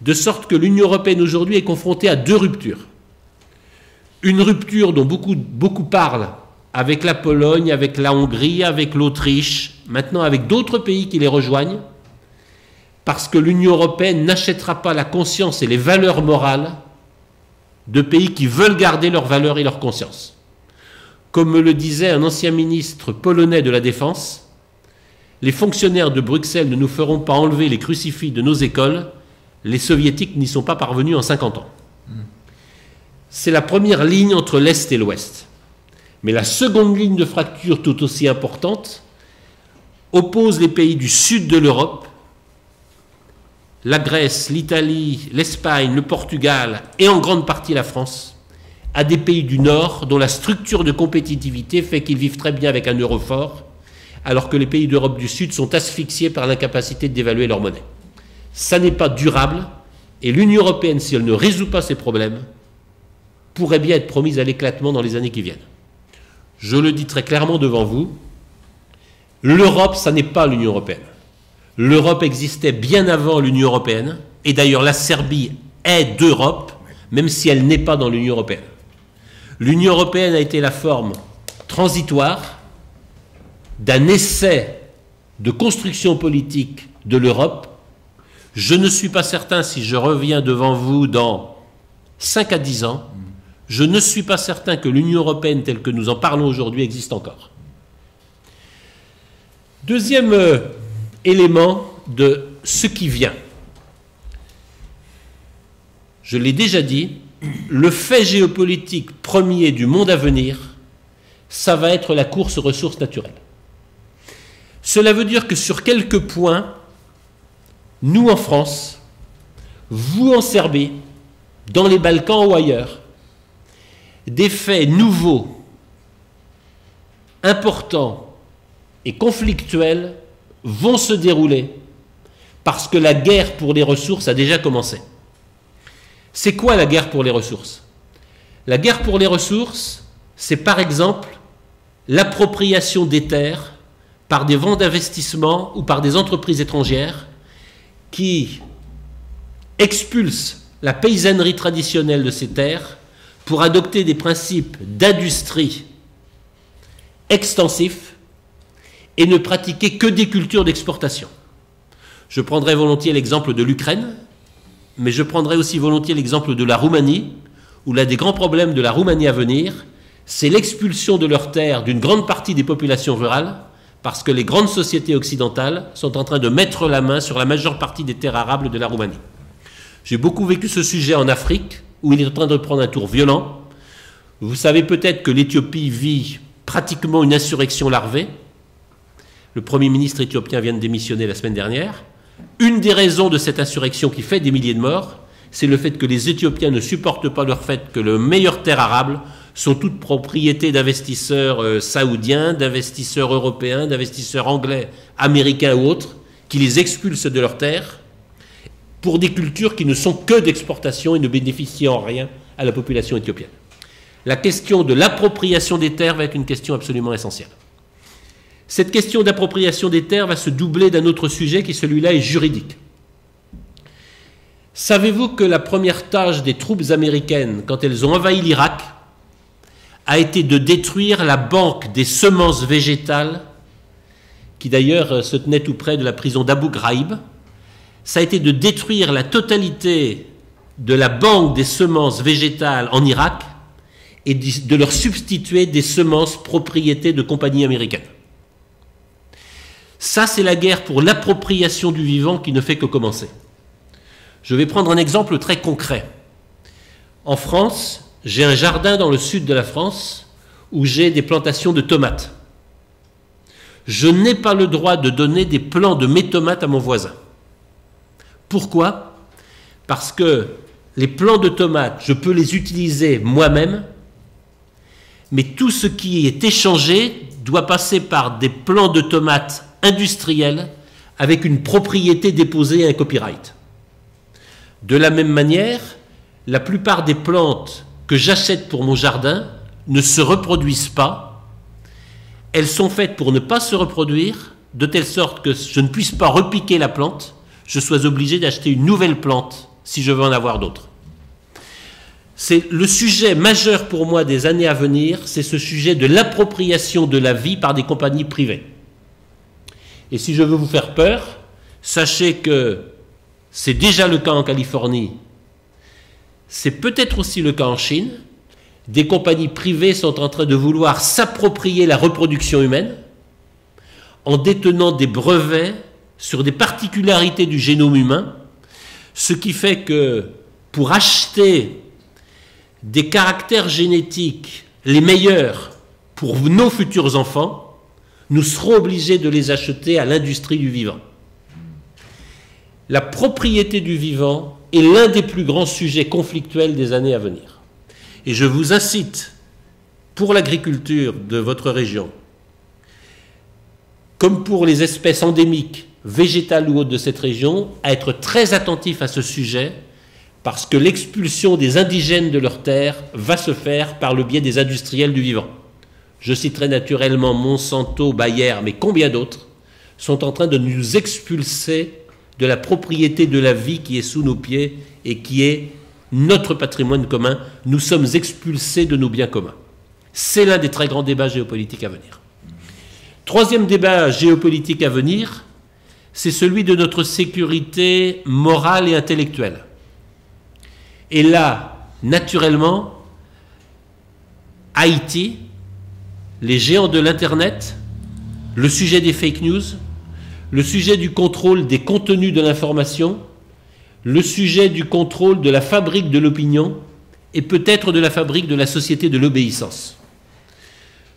de sorte que l'Union européenne aujourd'hui est confrontée à deux ruptures. Une rupture dont beaucoup parlent avec la Pologne, avec la Hongrie, avec l'Autriche, maintenant avec d'autres pays qui les rejoignent, parce que l'Union européenne n'achètera pas la conscience et les valeurs morales de pays qui veulent garder leurs valeurs et leur conscience. Comme me le disait un ancien ministre polonais de la Défense, les fonctionnaires de Bruxelles ne nous feront pas enlever les crucifix de nos écoles, les soviétiques n'y sont pas parvenus en 50 ans. C'est la première ligne entre l'Est et l'Ouest. Mais la seconde ligne de fracture, tout aussi importante, oppose les pays du sud de l'Europe, la Grèce, l'Italie, l'Espagne, le Portugal et en grande partie la France, à des pays du nord dont la structure de compétitivité fait qu'ils vivent très bien avec un euro fort, alors que les pays d'Europe du Sud sont asphyxiés par l'incapacité de dévaluer leur monnaie. Ça n'est pas durable, et l'Union européenne, si elle ne résout pas ces problèmes, pourrait bien être promise à l'éclatement dans les années qui viennent. Je le dis très clairement devant vous, l'Europe, ça n'est pas l'Union européenne. L'Europe existait bien avant l'Union européenne, et d'ailleurs la Serbie est d'Europe, même si elle n'est pas dans l'Union européenne. L'Union européenne a été la forme transitoire d'un essai de construction politique de l'Europe. Je ne suis pas certain, si je reviens devant vous dans 5 à 10 ans, je ne suis pas certain que l'Union européenne telle que nous en parlons aujourd'hui existe encore. Deuxième élément de ce qui vient. Je l'ai déjà dit, le fait géopolitique premier du monde à venir, ça va être la course aux ressources naturelles. Cela veut dire que sur quelques points, nous en France, vous en Serbie, dans les Balkans ou ailleurs, des faits nouveaux, importants et conflictuels vont se dérouler parce que la guerre pour les ressources a déjà commencé. C'est quoi la guerre pour les ressources? La guerre pour les ressources, c'est par exemple l'appropriation des terres par des fonds d'investissement ou par des entreprises étrangères qui expulsent la paysannerie traditionnelle de ces terres pour adopter des principes d'industrie extensifs et ne pratiquer que des cultures d'exportation. Je prendrai volontiers l'exemple de l'Ukraine, mais je prendrai aussi volontiers l'exemple de la Roumanie, où l'un des grands problèmes de la Roumanie à venir, c'est l'expulsion de leurs terres d'une grande partie des populations rurales, parce que les grandes sociétés occidentales sont en train de mettre la main sur la majeure partie des terres arables de la Roumanie. J'ai beaucoup vécu ce sujet en Afrique, où il est en train de prendre un tour violent. Vous savez peut-être que l'Éthiopie vit pratiquement une insurrection larvée. Le Premier ministre éthiopien vient de démissionner la semaine dernière. Une des raisons de cette insurrection qui fait des milliers de morts, c'est le fait que les Éthiopiens ne supportent pas le fait que les meilleures terres arables sont toutes propriétés d'investisseurs saoudiens, d'investisseurs européens, d'investisseurs anglais, américains ou autres, qui les expulsent de leurs terres pour des cultures qui ne sont que d'exportation et ne bénéficient en rien à la population éthiopienne. La question de l'appropriation des terres va être une question absolument essentielle. Cette question d'appropriation des terres va se doubler d'un autre sujet qui, celui-là, est juridique. Savez-vous que la première tâche des troupes américaines, quand elles ont envahi l'Irak, a été de détruire la banque des semences végétales qui d'ailleurs se tenait tout près de la prison d'Abu Ghraib, ça a été de détruire la totalité de la banque des semences végétales en Irak et de leur substituer des semences propriété de compagnies américaines. Ça, c'est la guerre pour l'appropriation du vivant qui ne fait que commencer. Je vais prendre un exemple très concret. En France, j'ai un jardin dans le sud de la France où j'ai des plantations de tomates. Je n'ai pas le droit de donner des plants de mes tomates à mon voisin. Pourquoi ? Parce que les plants de tomates, je peux les utiliser moi-même, mais tout ce qui est échangé doit passer par des plants de tomates industriels avec une propriété déposée et un copyright. De la même manière, la plupart des plantes que j'achète pour mon jardin ne se reproduisent pas. Elles sont faites pour ne pas se reproduire, de telle sorte que je ne puisse pas repiquer la plante, je sois obligé d'acheter une nouvelle plante si je veux en avoir d'autres. C'est le sujet majeur pour moi des années à venir, c'est ce sujet de l'appropriation de la vie par des compagnies privées. Et si je veux vous faire peur, sachez que c'est déjà le cas en Californie, c'est peut-être aussi le cas en Chine. Des compagnies privées sont en train de vouloir s'approprier la reproduction humaine en détenant des brevets sur des particularités du génome humain, ce qui fait que pour acheter des caractères génétiques les meilleurs pour nos futurs enfants, nous serons obligés de les acheter à l'industrie du vivant. La propriété du vivant est l'un des plus grands sujets conflictuels des années à venir. Et je vous incite, pour l'agriculture de votre région, comme pour les espèces endémiques, végétales ou autres de cette région, à être très attentifs à ce sujet, parce que l'expulsion des indigènes de leurs terres va se faire par le biais des industriels du vivant. Je citerai naturellement Monsanto, Bayer, mais combien d'autres sont en train de nous expulser de la propriété de la vie qui est sous nos pieds et qui est notre patrimoine commun. Nous sommes expulsés de nos biens communs. C'est l'un des très grands débats géopolitiques à venir. Troisième débat géopolitique à venir, c'est celui de notre sécurité morale et intellectuelle. Et là, naturellement, Haïti, les géants de l'Internet, le sujet des fake news, le sujet du contrôle des contenus de l'information, le sujet du contrôle de la fabrique de l'opinion et peut-être de la fabrique de la société de l'obéissance.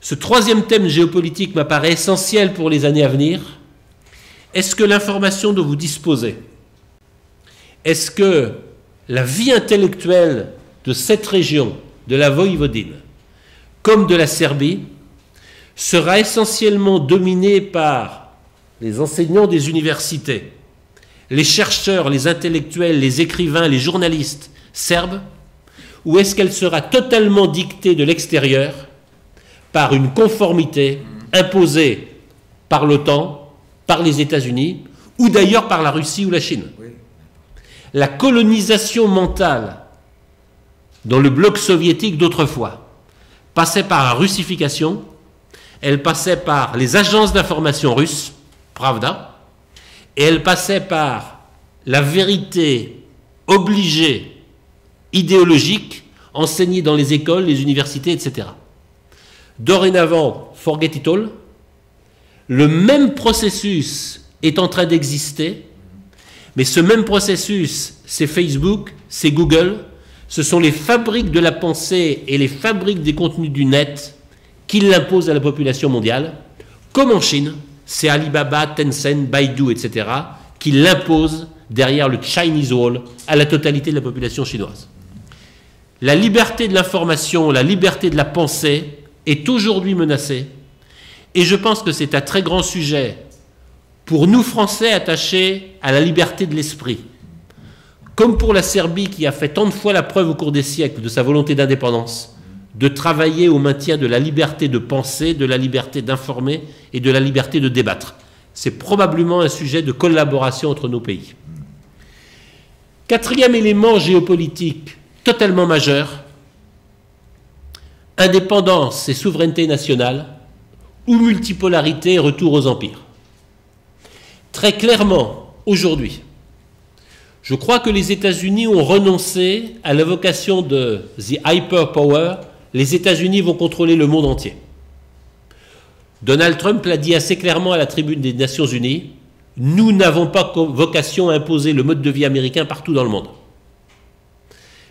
Ce troisième thème géopolitique m'apparaît essentiel pour les années à venir. Est-ce que l'information dont vous disposez, est-ce que la vie intellectuelle de cette région, de la Voïvodine, comme de la Serbie, sera essentiellement dominée par les enseignants des universités, les chercheurs, les intellectuels, les écrivains, les journalistes serbes, ou est-ce qu'elle sera totalement dictée de l'extérieur par une conformité imposée par l'OTAN, par les États-Unis, ou d'ailleurs par la Russie ou la Chine? La colonisation mentale dans le bloc soviétique d'autrefois passait par la russification, elle passait par les agences d'information russes, Pravda, et elle passait par la vérité obligée, idéologique, enseignée dans les écoles, les universités, etc. Dorénavant, forget it all, le même processus est en train d'exister, mais ce même processus, c'est Facebook, c'est Google, ce sont les fabriques de la pensée et les fabriques des contenus du net qui l'imposent à la population mondiale, comme en Chine, c'est Alibaba, Tencent, Baidu, etc., qui l'imposent derrière le Chinese Wall à la totalité de la population chinoise. La liberté de l'information, la liberté de la pensée est aujourd'hui menacée, et je pense que c'est un très grand sujet pour nous Français attachés à la liberté de l'esprit. Comme pour la Serbie qui a fait tant de fois la preuve au cours des siècles de sa volonté d'indépendance, de travailler au maintien de la liberté de penser, de la liberté d'informer et de la liberté de débattre. C'est probablement un sujet de collaboration entre nos pays. Quatrième élément géopolitique totalement majeur, indépendance et souveraineté nationale, ou multipolarité et retour aux empires. très clairement, aujourd'hui, je crois que les États-Unis ont renoncé à la vocation de the hyperpower. Les États-Unis vont contrôler le monde entier. Donald Trump l'a dit assez clairement à la tribune des Nations Unies, nous n'avons pas vocation à imposer le mode de vie américain partout dans le monde.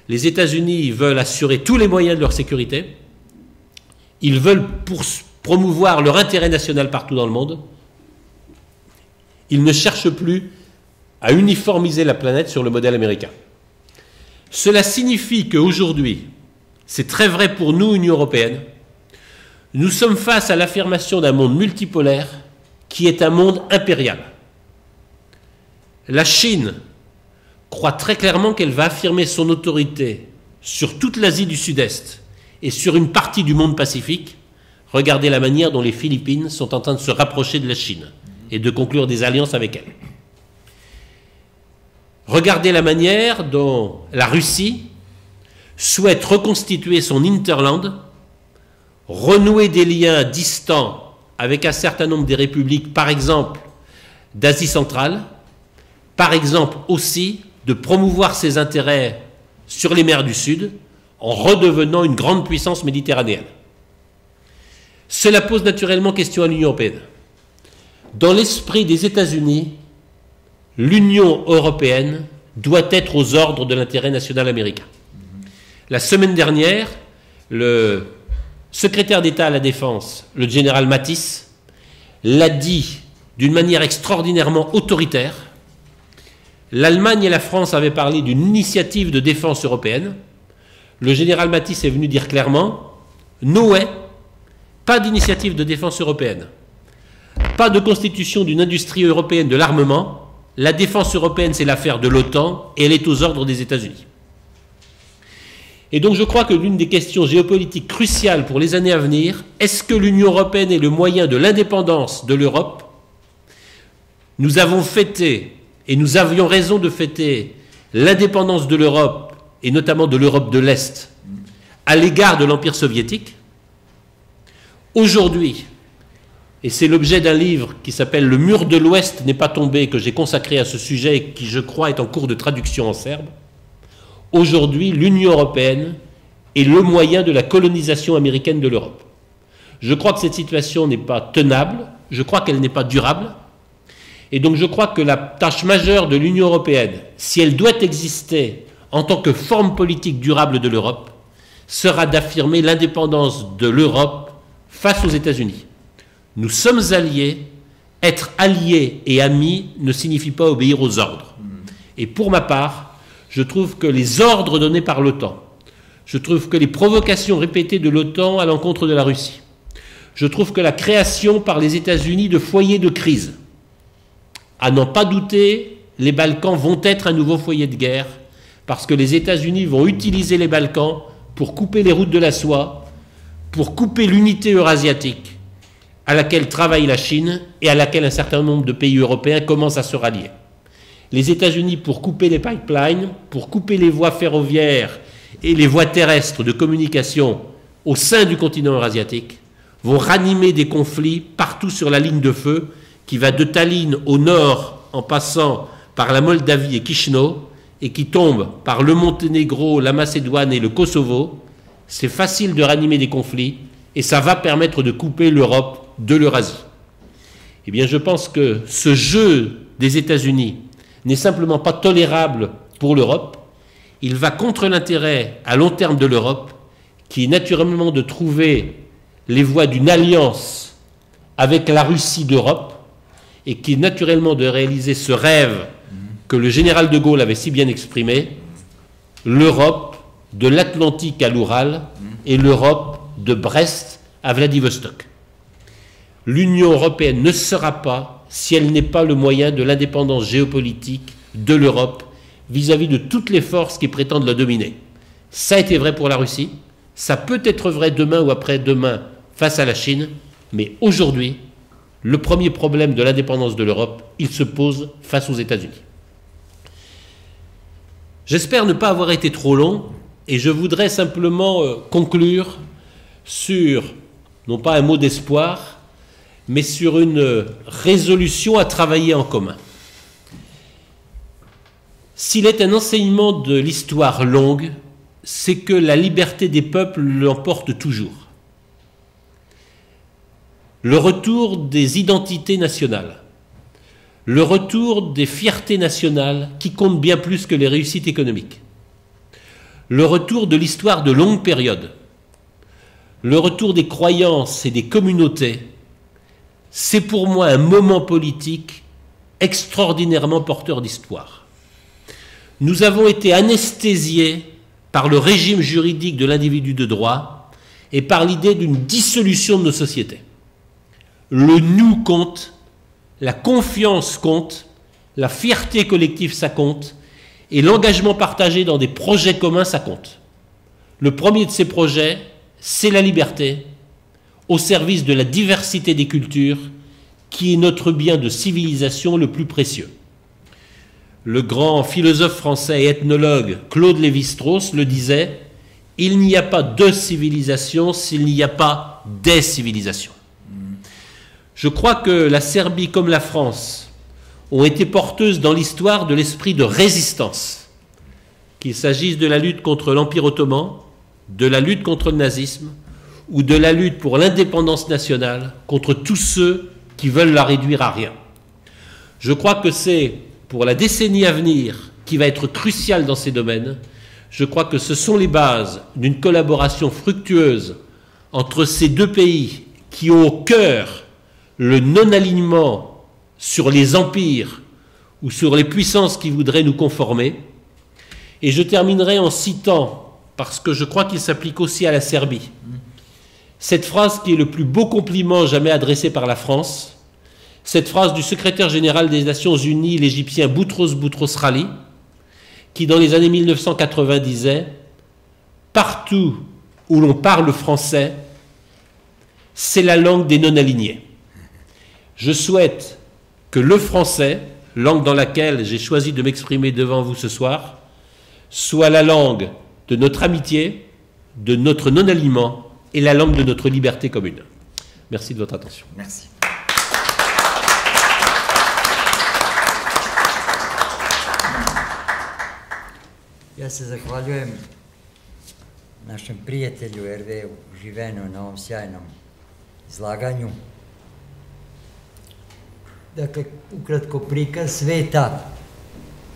Les États-Unis veulent assurer tous les moyens de leur sécurité, ils veulent promouvoir leur intérêt national partout dans le monde, ils ne cherchent plus à uniformiser la planète sur le modèle américain. Cela signifie qu'aujourd'hui, c'est très vrai pour nous, Union européenne, nous sommes face à l'affirmation d'un monde multipolaire qui est un monde impérial. La Chine croit très clairement qu'elle va affirmer son autorité sur toute l'Asie du Sud-Est et sur une partie du monde Pacifique. Regardez la manière dont les Philippines sont en train de se rapprocher de la Chine et de conclure des alliances avec elle. Regardez la manière dont la Russie souhaite reconstituer son hinterland, renouer des liens distants avec un certain nombre des républiques, par exemple d'Asie centrale, par exemple aussi de promouvoir ses intérêts sur les mers du Sud en redevenant une grande puissance méditerranéenne. Cela pose naturellement question à l'Union européenne. Dans l'esprit des États-Unis, l'Union européenne doit être aux ordres de l'intérêt national américain. La semaine dernière, le secrétaire d'État à la Défense, le général Mattis, l'a dit d'une manière extraordinairement autoritaire. L'Allemagne et la France avaient parlé d'une initiative de défense européenne. Le général Mattis est venu dire clairement « No way, pas d'initiative de défense européenne, pas de constitution d'une industrie européenne de l'armement. La défense européenne, c'est l'affaire de l'OTAN et elle est aux ordres des États-Unis. » Et donc je crois que l'une des questions géopolitiques cruciales pour les années à venir, est-ce que l'Union européenne est le moyen de l'indépendance de l'Europe? Nous avons fêté, et nous avions raison de fêter, l'indépendance de l'Europe, et notamment de l'Europe de l'Est, à l'égard de l'Empire soviétique. Aujourd'hui, et c'est l'objet d'un livre qui s'appelle « Le mur de l'Ouest n'est pas tombé », que j'ai consacré à ce sujet et qui, je crois, est en cours de traduction en serbe. Aujourd'hui, l'Union européenne est le moyen de la colonisation américaine de l'Europe. Je crois que cette situation n'est pas tenable, je crois qu'elle n'est pas durable, et donc je crois que la tâche majeure de l'Union européenne, si elle doit exister en tant que forme politique durable de l'Europe, sera d'affirmer l'indépendance de l'Europe face aux États-Unis. Nous sommes alliés, être alliés et amis ne signifie pas obéir aux ordres. Et pour ma part, je trouve que les ordres donnés par l'OTAN, je trouve que les provocations répétées de l'OTAN à l'encontre de la Russie, je trouve que la création par les États-Unis de foyers de crise, à n'en pas douter, les Balkans vont être un nouveau foyer de guerre, parce que les États-Unis vont utiliser les Balkans pour couper les routes de la soie, pour couper l'unité eurasiatique, à laquelle travaille la Chine et à laquelle un certain nombre de pays européens commencent à se rallier. Les États-Unis pour couper les pipelines, pour couper les voies ferroviaires et les voies terrestres de communication au sein du continent eurasiatique, vont ranimer des conflits partout sur la ligne de feu qui va de Tallinn au nord en passant par la Moldavie et Chisinau et qui tombe par le Monténégro, la Macédoine et le Kosovo. C'est facile de ranimer des conflits et ça va permettre de couper l'Europe de l'Eurasie. Eh bien, je pense que ce jeu des États-Unis n'est simplement pas tolérable pour l'Europe, il va contre l'intérêt à long terme de l'Europe, qui est naturellement de trouver les voies d'une alliance avec la Russie d'Europe, et qui est naturellement de réaliser ce rêve que le général de Gaulle avait si bien exprimé, l'Europe de l'Atlantique à l'Oural et l'Europe de Brest à Vladivostok. L'Union européenne ne sera pas si elle n'est pas le moyen de l'indépendance géopolitique de l'Europe vis-à-vis de toutes les forces qui prétendent la dominer. Ça a été vrai pour la Russie, ça peut être vrai demain ou après-demain face à la Chine, mais aujourd'hui, le premier problème de l'indépendance de l'Europe, il se pose face aux États-Unis. J'espère ne pas avoir été trop long, et je voudrais simplement conclure sur, non pas un mot d'espoir, mais sur une résolution à travailler en commun. S'il est un enseignement de l'histoire longue, c'est que la liberté des peuples l'emporte toujours. Le retour des identités nationales, le retour des fiertés nationales qui comptent bien plus que les réussites économiques, le retour de l'histoire de longue période, le retour des croyances et des communautés, c'est pour moi un moment politique extraordinairement porteur d'histoire. Nous avons été anesthésiés par le régime juridique de l'individu de droit et par l'idée d'une dissolution de nos sociétés. Le nous compte, la confiance compte, la fierté collective ça compte, et l'engagement partagé dans des projets communs ça compte. Le premier de ces projets, c'est la liberté, au service de la diversité des cultures, qui est notre bien de civilisation le plus précieux. Le grand philosophe français et ethnologue Claude Lévi-Strauss le disait, « Il n'y a pas de civilisation s'il n'y a pas des civilisations ». Je crois que la Serbie comme la France ont été porteuses dans l'histoire de l'esprit de résistance, qu'il s'agisse de la lutte contre l'Empire ottoman, de la lutte contre le nazisme ou de la lutte pour l'indépendance nationale contre tous ceux qui veulent la réduire à rien. Je crois que c'est pour la décennie à venir qui va être cruciale dans ces domaines. Je crois que ce sont les bases d'une collaboration fructueuse entre ces deux pays qui ont au cœur le non-alignement sur les empires ou sur les puissances qui voudraient nous conformer. Et je terminerai en citant, parce que je crois qu'il s'applique aussi à la Serbie, cette phrase qui est le plus beau compliment jamais adressé par la France, cette phrase du secrétaire général des Nations Unies, l'Égyptien Boutros Boutros-Ghali, qui dans les années 1980 disait « Partout où l'on parle français, c'est la langue des non-alignés ». Je souhaite que le français, langue dans laquelle j'ai choisi de m'exprimer devant vous ce soir, soit la langue de notre amitié, de notre non-alignement et la langue de notre liberté commune. Merci de votre attention. Merci. Ja se zahvaljujem našem prijatelju Herveu Živenu na ovom sjajnom izlaganju. Dakle, ukratko prikaz sveta,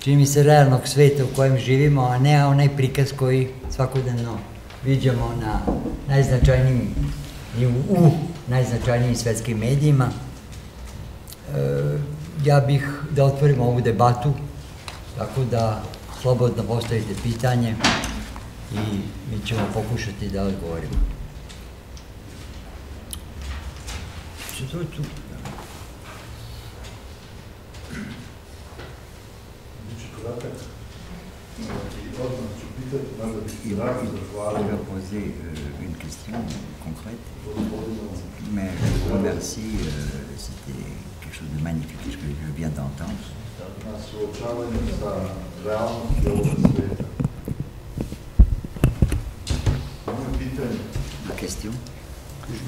čini mi se realnog sveta u kojem živimo, a ne onaj prikaz koji svakodnevno viđamo na najznačajnijim svetskim medijima. Ja bih da otvorimo ovu debatu, tako da slobodno postavite pitanje i mi ćemo pokušati da odgovorimo. To je tu. Il va poser une question concrète, mais je vous remercie, c'était quelque chose de magnifique ce que je viens d'entendre. La question,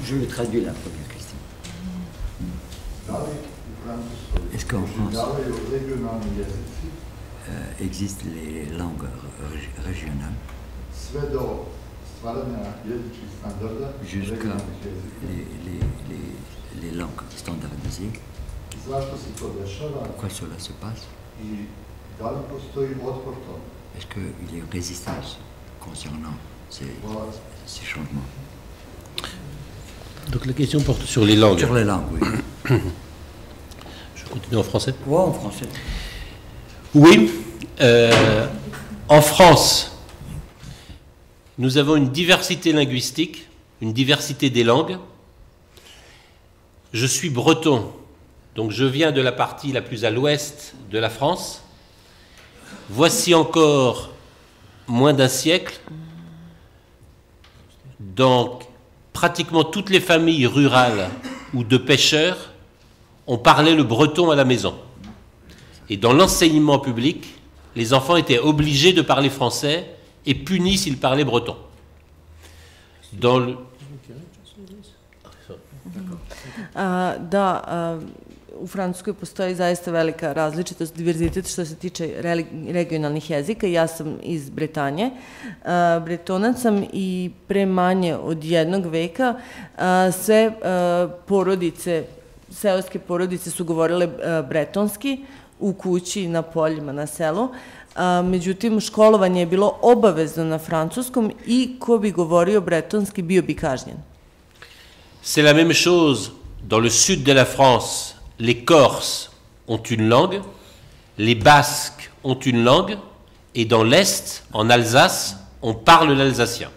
je lui traduis la première question. Est-ce qu'en France existent les langues régionales jusqu'à les langues standardisées? Pourquoi cela se passe? Est-ce qu'il y a une résistance concernant ces changements? Donc la question porte sur les langues. Sur les langues, oui. Je continue en français? Oui, en français. Oui. En France, nous avons une diversité linguistique, une diversité des langues. Je suis breton, donc je viens de la partie la plus à l'ouest de la France. Voici encore moins d'un siècle, dans pratiquement toutes les familles rurales ou de pêcheurs, on parlait le breton à la maison. Et dans l'enseignement public, les enfants étaient obligés de parler français et punis s'ils parlaient breton. Da, u Francuskoj postoji zaista velika različitost, diverzitet što se tiče regionalnih jezika. Ja sam iz Bretanje, Bretonac sam i pre manje od 1 veka sve porodice, seoske porodice su govorile bretonski u kući, na poljima, na selu. Međutim, školovanje je bilo obavezno na francuskom i ko bi govorio bretonski bio bi kažnjen. C'est la même chose dans le sud de la France. Les Corses ont une langue, les Basques ont une langue, et dans l'Est, en Alsace, on parle l'alsacien.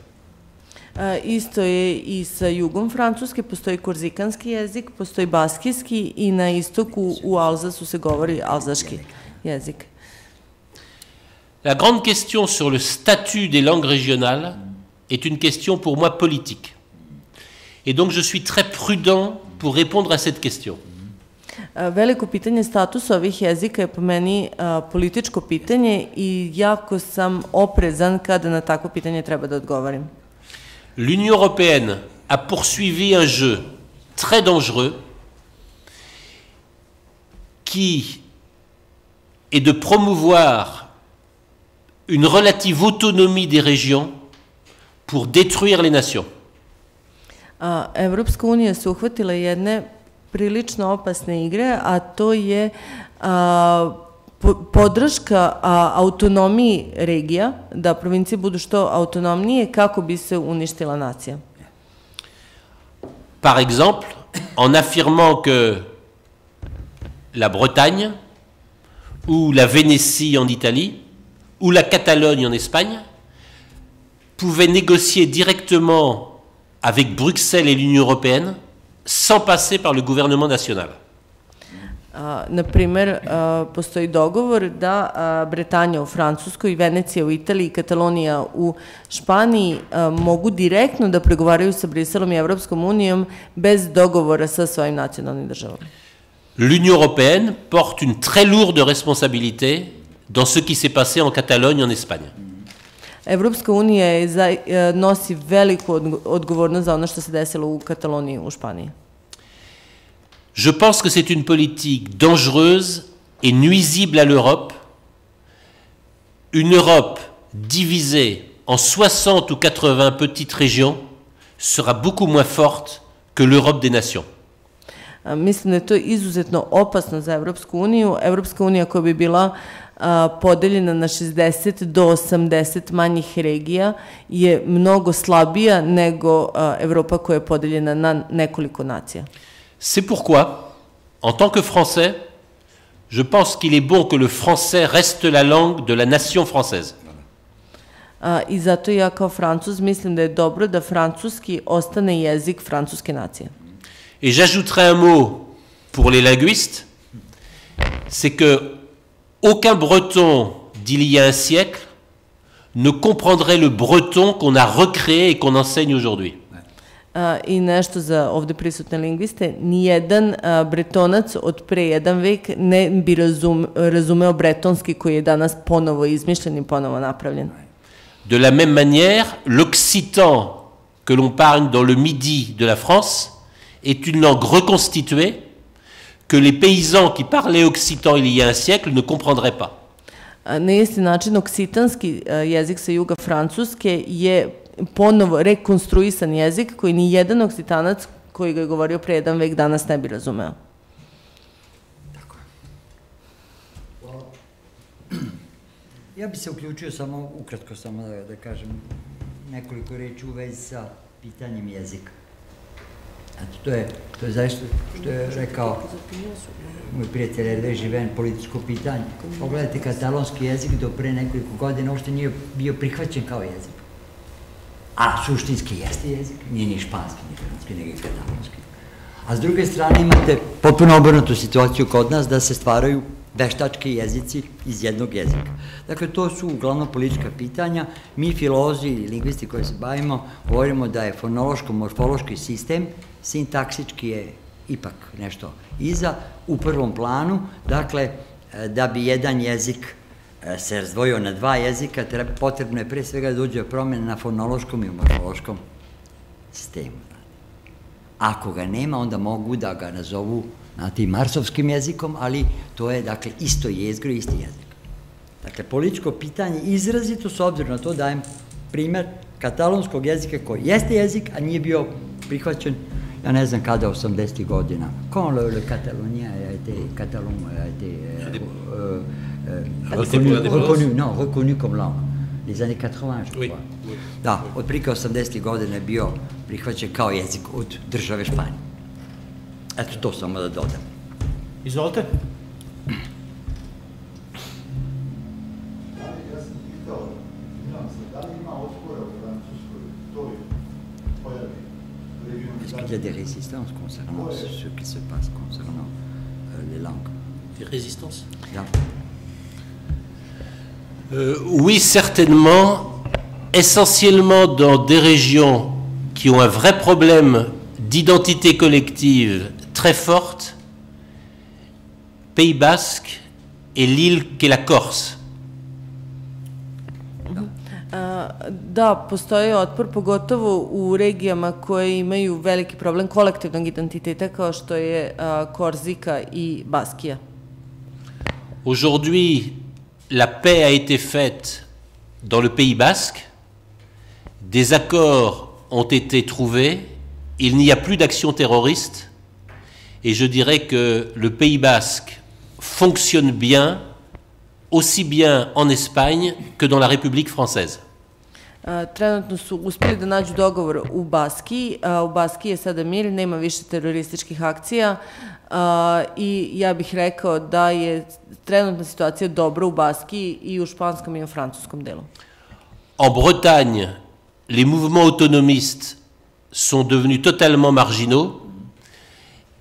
Isto je i sa jugom Francuske, postoji korzikanski jezik, postoji baskijski i na istoku u Alzasu se govori alzaški jezik. La grande question sur le statut des langues régionales est une question pour moi politique. Et donc je suis très prudent pour répondre à cette question. Veliko pitanje statusa ovih jezika je po meni političko pitanje i jako sam oprezan kada na takvo pitanje treba da odgovorim. L'Union européenne a poursuivi un jeu très dangereux qui est de promouvoir une relative autonomie des régions pour détruire les nations. Evropska unija se uhvatila jedne prilično opasne igre, a to je podrška autonomiji regija, da provincije budu što autonomnije kako bi se uništila nacija. Par exemple, en affirmant que la Bretagne, ou la Vénétie en Italie, ou la Catalogne en Espagne, pouvaient négocier directement avec Bruxelles et l'Union européenne sans passer par le gouvernement national. Na primer, postoji dogovor da Bretanja u Francuskoj, Venecija u Italiji i Katalonija u Španiji mogu direktno da pregovaraju sa Briselom i Evropskom unijom bez dogovora sa svojim nacionalnim državama. L'Union européenne porte une très lourde responsabilité dans ce qui s'est passé en Catalogne en Espagne. Evropska unija nosi veliku odgovornost za ono što se desilo u Kataloniji u Španiji. Je pense que c'est une politique dangereuse et nuisible à l'Europe. Une Europe divisée en 60 ou 80 petites régions sera beaucoup moins forte que l'Europe des nations. Mislim da je to izuzetno opasno za Evropsku uniju. Evropska unija koja bi bila podeljena na 60 do 80 manjih regija je mnogo slabija nego Evropa koja je podeljena na nekoliko nacija. C'est pourquoi, en tant que Français, je pense qu'il est bon que le français reste la langue de la nation française. I zato ja kao Francuz mislim da je dobro da francuski ostane jezik francuske nacije. Et j'ajouterai un mot pour les linguistes, c'est que aucun breton d'il y a un siècle ne comprendrait le breton qu'on a recréé et qu'on enseigne aujourd'hui. I nešto za ovde prisutne lingviste, nijedan bretonac od pre 1 vek ne bi razumeo bretonski koji je danas ponovo izmišljen i ponovo napravljen. De la même manière, l'occitan que l'on parle dans le midi de la France est une langue reconstituée que les paysans qui parlaient occitan il y a un siècle ne comprendraient pas. Na isti način, oksitanski jezik sa juga Francuske je ponovo rekonstruisan jezik koji ni jedan oksitanac koji ga je govorio pre 1 vek danas ne bi razumeo. Tako je. Ja bi se uključio samo, ukratko samo da kažem nekoliko reči u vezi sa pitanjem jezika. To je zaista, što je rekao moj prijatelj Hervé Given, političko pitanje. Pogledajte, katalonski jezik do pre nekoliko godina uopšte nije bio prihvaćen kao jezik. A suštinski jeste jezik, nije ni španski, ni francuski, nego i katalonski. A s druge strane imate potpuno obrnutu situaciju kod nas da se stvaraju veštački jezici iz jednog jezika. Dakle, to su uglavnom politička pitanja. Mi filozofi i lingvisti koji se bavimo govorimo da je fonološko-morfološki sistem, sintaksički je ipak nešto iza, u prvom planu. Dakle, da bi jedan jezik se razdvojio na 2 jezika, potrebno je pre svega da dođe promjena na fonološkom i morfološkom sistemu. Ako ga nema, onda mogu da ga nazovu tim marsovskim jezikom, ali to je, dakle, isto jezgro, isti jezik. Dakle, političko pitanje izrazito, s obzirom na to dajem primer katalonskog jezika koji jeste jezik, a nije bio prihvaćen, ja ne znam kada, 80. godina. Quand le catalonien a été, reconnu comme langue. Les années 80, je crois. Da, otprilike 80. godina je bio prihvaćen kao jezik od države Španije. Eto, to samo da dodam. Izvolite. Est-ce qu'il y a des résistances concernant ce qui se passe concernant les langues? Des résistances? Yeah. Oui, certainement, essentiellement dans des régions qui ont un vrai problème d'identité collective très forte, Pays Basque et l'île qu'est la Corse. Da, postoji otpor, pogotovo u regijama koje imaju veliki problem kolektivnog identiteta, kao što je Korzika i Baskija. Aujourd'hui, la paix a été faite dans le Pays Basque, des accords ont été trouvés, il n'y a plus d'action terroriste, et je dirais que le Pays Basque fonctionne bien, aussi bien en Espagne que dans la République française. Trenutno su uspeli da nađu dogovor u Baskiji. U Baskiji je sada mir, nema više terorističkih akcija i ja bih rekao da je trenutna situacija dobra u Baskiji i u španskom i u francuskom delu. En Bretagne, les mouvements autonomistes sont devenus totalement marginaux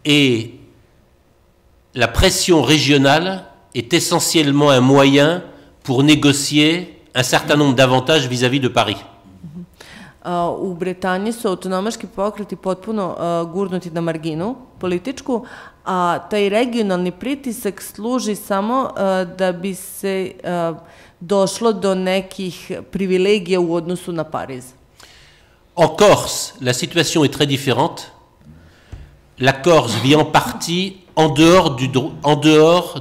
et la pression régionale est essentiellement un moyen pour négocier un certain nombre d'avantages vis-à-vis de Paris. U Bretanji su autonomaški pokreti potpuno gurnuti na marginu političku, a taj regionalni pritisak služi samo da bi se došlo do nekih privilegija u odnosu na Pariz. En Corse, la situation est très différente. La Corse vit en partie en dehors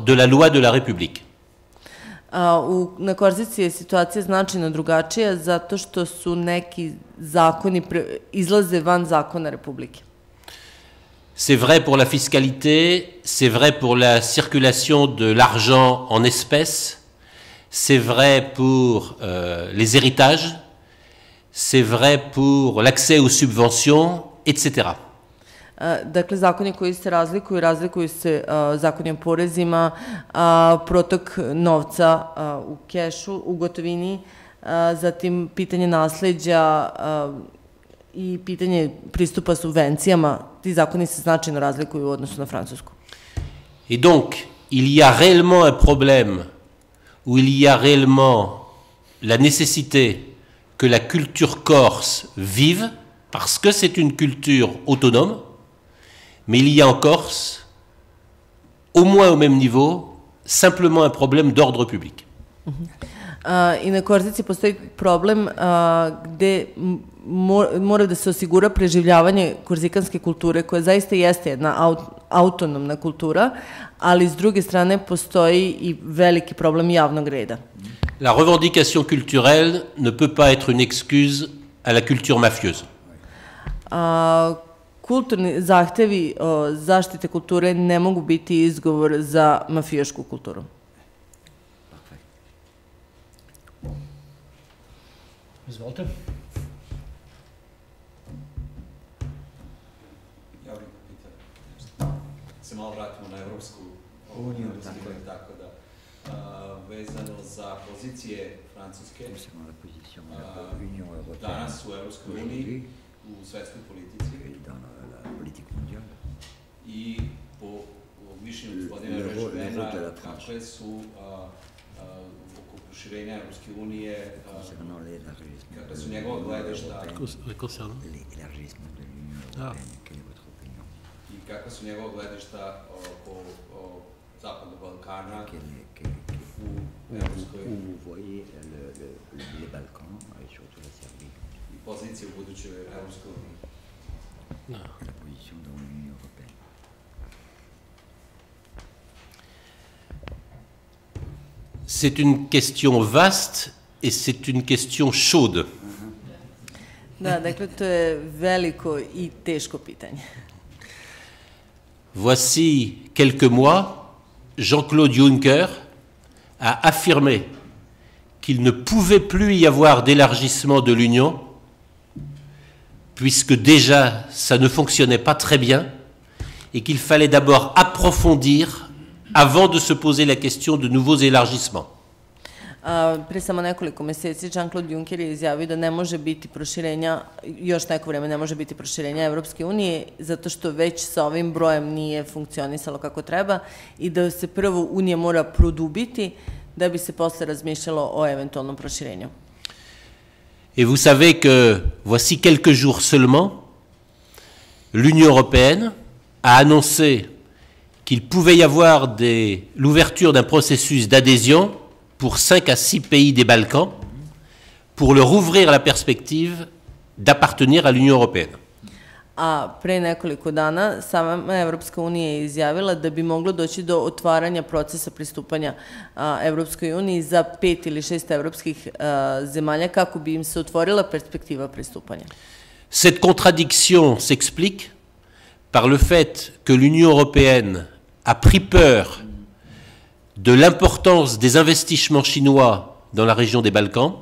de la loi de la République. Na Korzici je situacija značajno drugačija zato što su neki zakoni izlaze van zakona Republike. C'est vrai pour la fiscalité, c'est vrai pour la circulation de l'argent en espèces, c'est vrai pour les héritages, c'est vrai pour l'accès aux subventions, etc. Dakle, zakoni koji se razlikuju se zakoni o porezima, protok novca u kešu, u gotovini, zatim pitanje nasleđa i pitanje pristupa subvencijama. Ti zakoni se značajno razlikuju u odnosu na Francusku. Et donc, il y a réellement un problème où il y a réellement la nécessité que la culture corse vive, parce que c'est une culture autonome, mais il y a en Corse, au moins au même niveau, simplement un problème d'ordre public. I na Korzici postoji problem gde mora da se osigura preživljavanje korzikanske kulture, koja zaista jeste jedna autonomna kultura, ali s druge strane postoji i veliki problem javnog reda. La revendication culturelle ne peut pas être une excuse à la culture mafieuse. Kulturni zahtevi zaštite kulture ne mogu biti izgovor za mafijašku kulturu. Izvolite. Ja bih pitao, se malo vratimo na Evropsku uniju, tako da, vezano za pozicije Francuske danas u Evropskoj uniji, u svetskoj politici i po mišljenju gospodina Režvena, kakve su oko proširenja Evropske unije, kakve su njegova gledišta i kakve su njegova gledišta oko Zapadnog Balkana u Evropskoj uniji i pozicije u budućoj Evropskoj uniji. position dans l'Union européenne? C'est une question vaste et c'est une question chaude. Da, dakle, to je veliko i teško pitanje. Voici quelques mois, Jean-Claude Juncker a affirmé qu'il ne pouvait plus y avoir d'élargissement de l'Union, puisque déjà ça ne fonctionnait pas très bien, et qu'il fallait d'abord approfondir avant de se poser la question de nouveaux élargissements. Pre samo nekoliko meseci Jean-Claude Juncker je izjavio da ne može biti proširenja, još neko vreme ne može biti proširenja Evropske unije, zato što već sa ovim brojem nije funkcionisalo kako treba i da se prvo Unija mora produbiti da bi se posle razmišljalo o eventualnom proširenju. Et vous savez que, voici quelques jours seulement, l'Union européenne a annoncé qu'il pouvait y avoir l'ouverture d'un processus d'adhésion pour 5 à 6 pays des Balkans, pour leur ouvrir la perspective d'appartenir à l'Union européenne. A pre nekoliko dana sama Evropska unija je izjavila da bi moglo doći do otvaranja procesa pristupanja Evropskoj uniji za 5 ili 6 evropskih zemalja kako bi im se otvorila perspektiva pristupanja. Cette contradiction s'explique par le fait que l'Union européenne a pris peur de l'importance des investissements chinois dans la région des Balkans.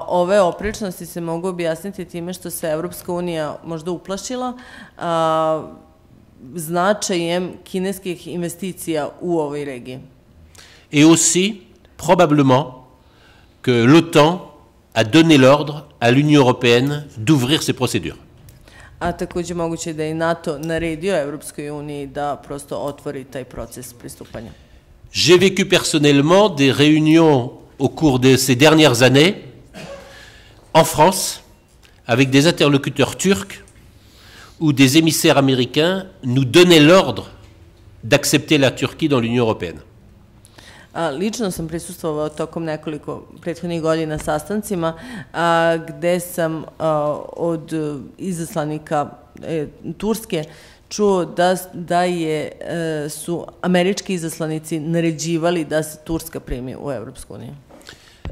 Ove oprečnosti se mogu objasniti time što se Evropska unija možda uplašila značajem kineskih investicija u ovoj regiji. Et aussi, probablement, que l'OTAN a donné l'ordre à l'Union européenne d'ouvrir ces procédures. A takođe moguće da je NATO naredio Evropskoj uniji da prosto otvori taj proces pristupanja. J'ai vécu personnellement des réunions au cours de ces dernières années en France avec des interlocuteurs turcs où des émissaires américains nous donnaient l'ordre d'accepter la Turquie dans l'Union européenne. Lično sam prisustvovao tokom nekoliko prethodnih godina sastancima gde sam od izaslanika Turske čuo da su američki izaslanici naređivali da se Turska primi u Evropsku uniju.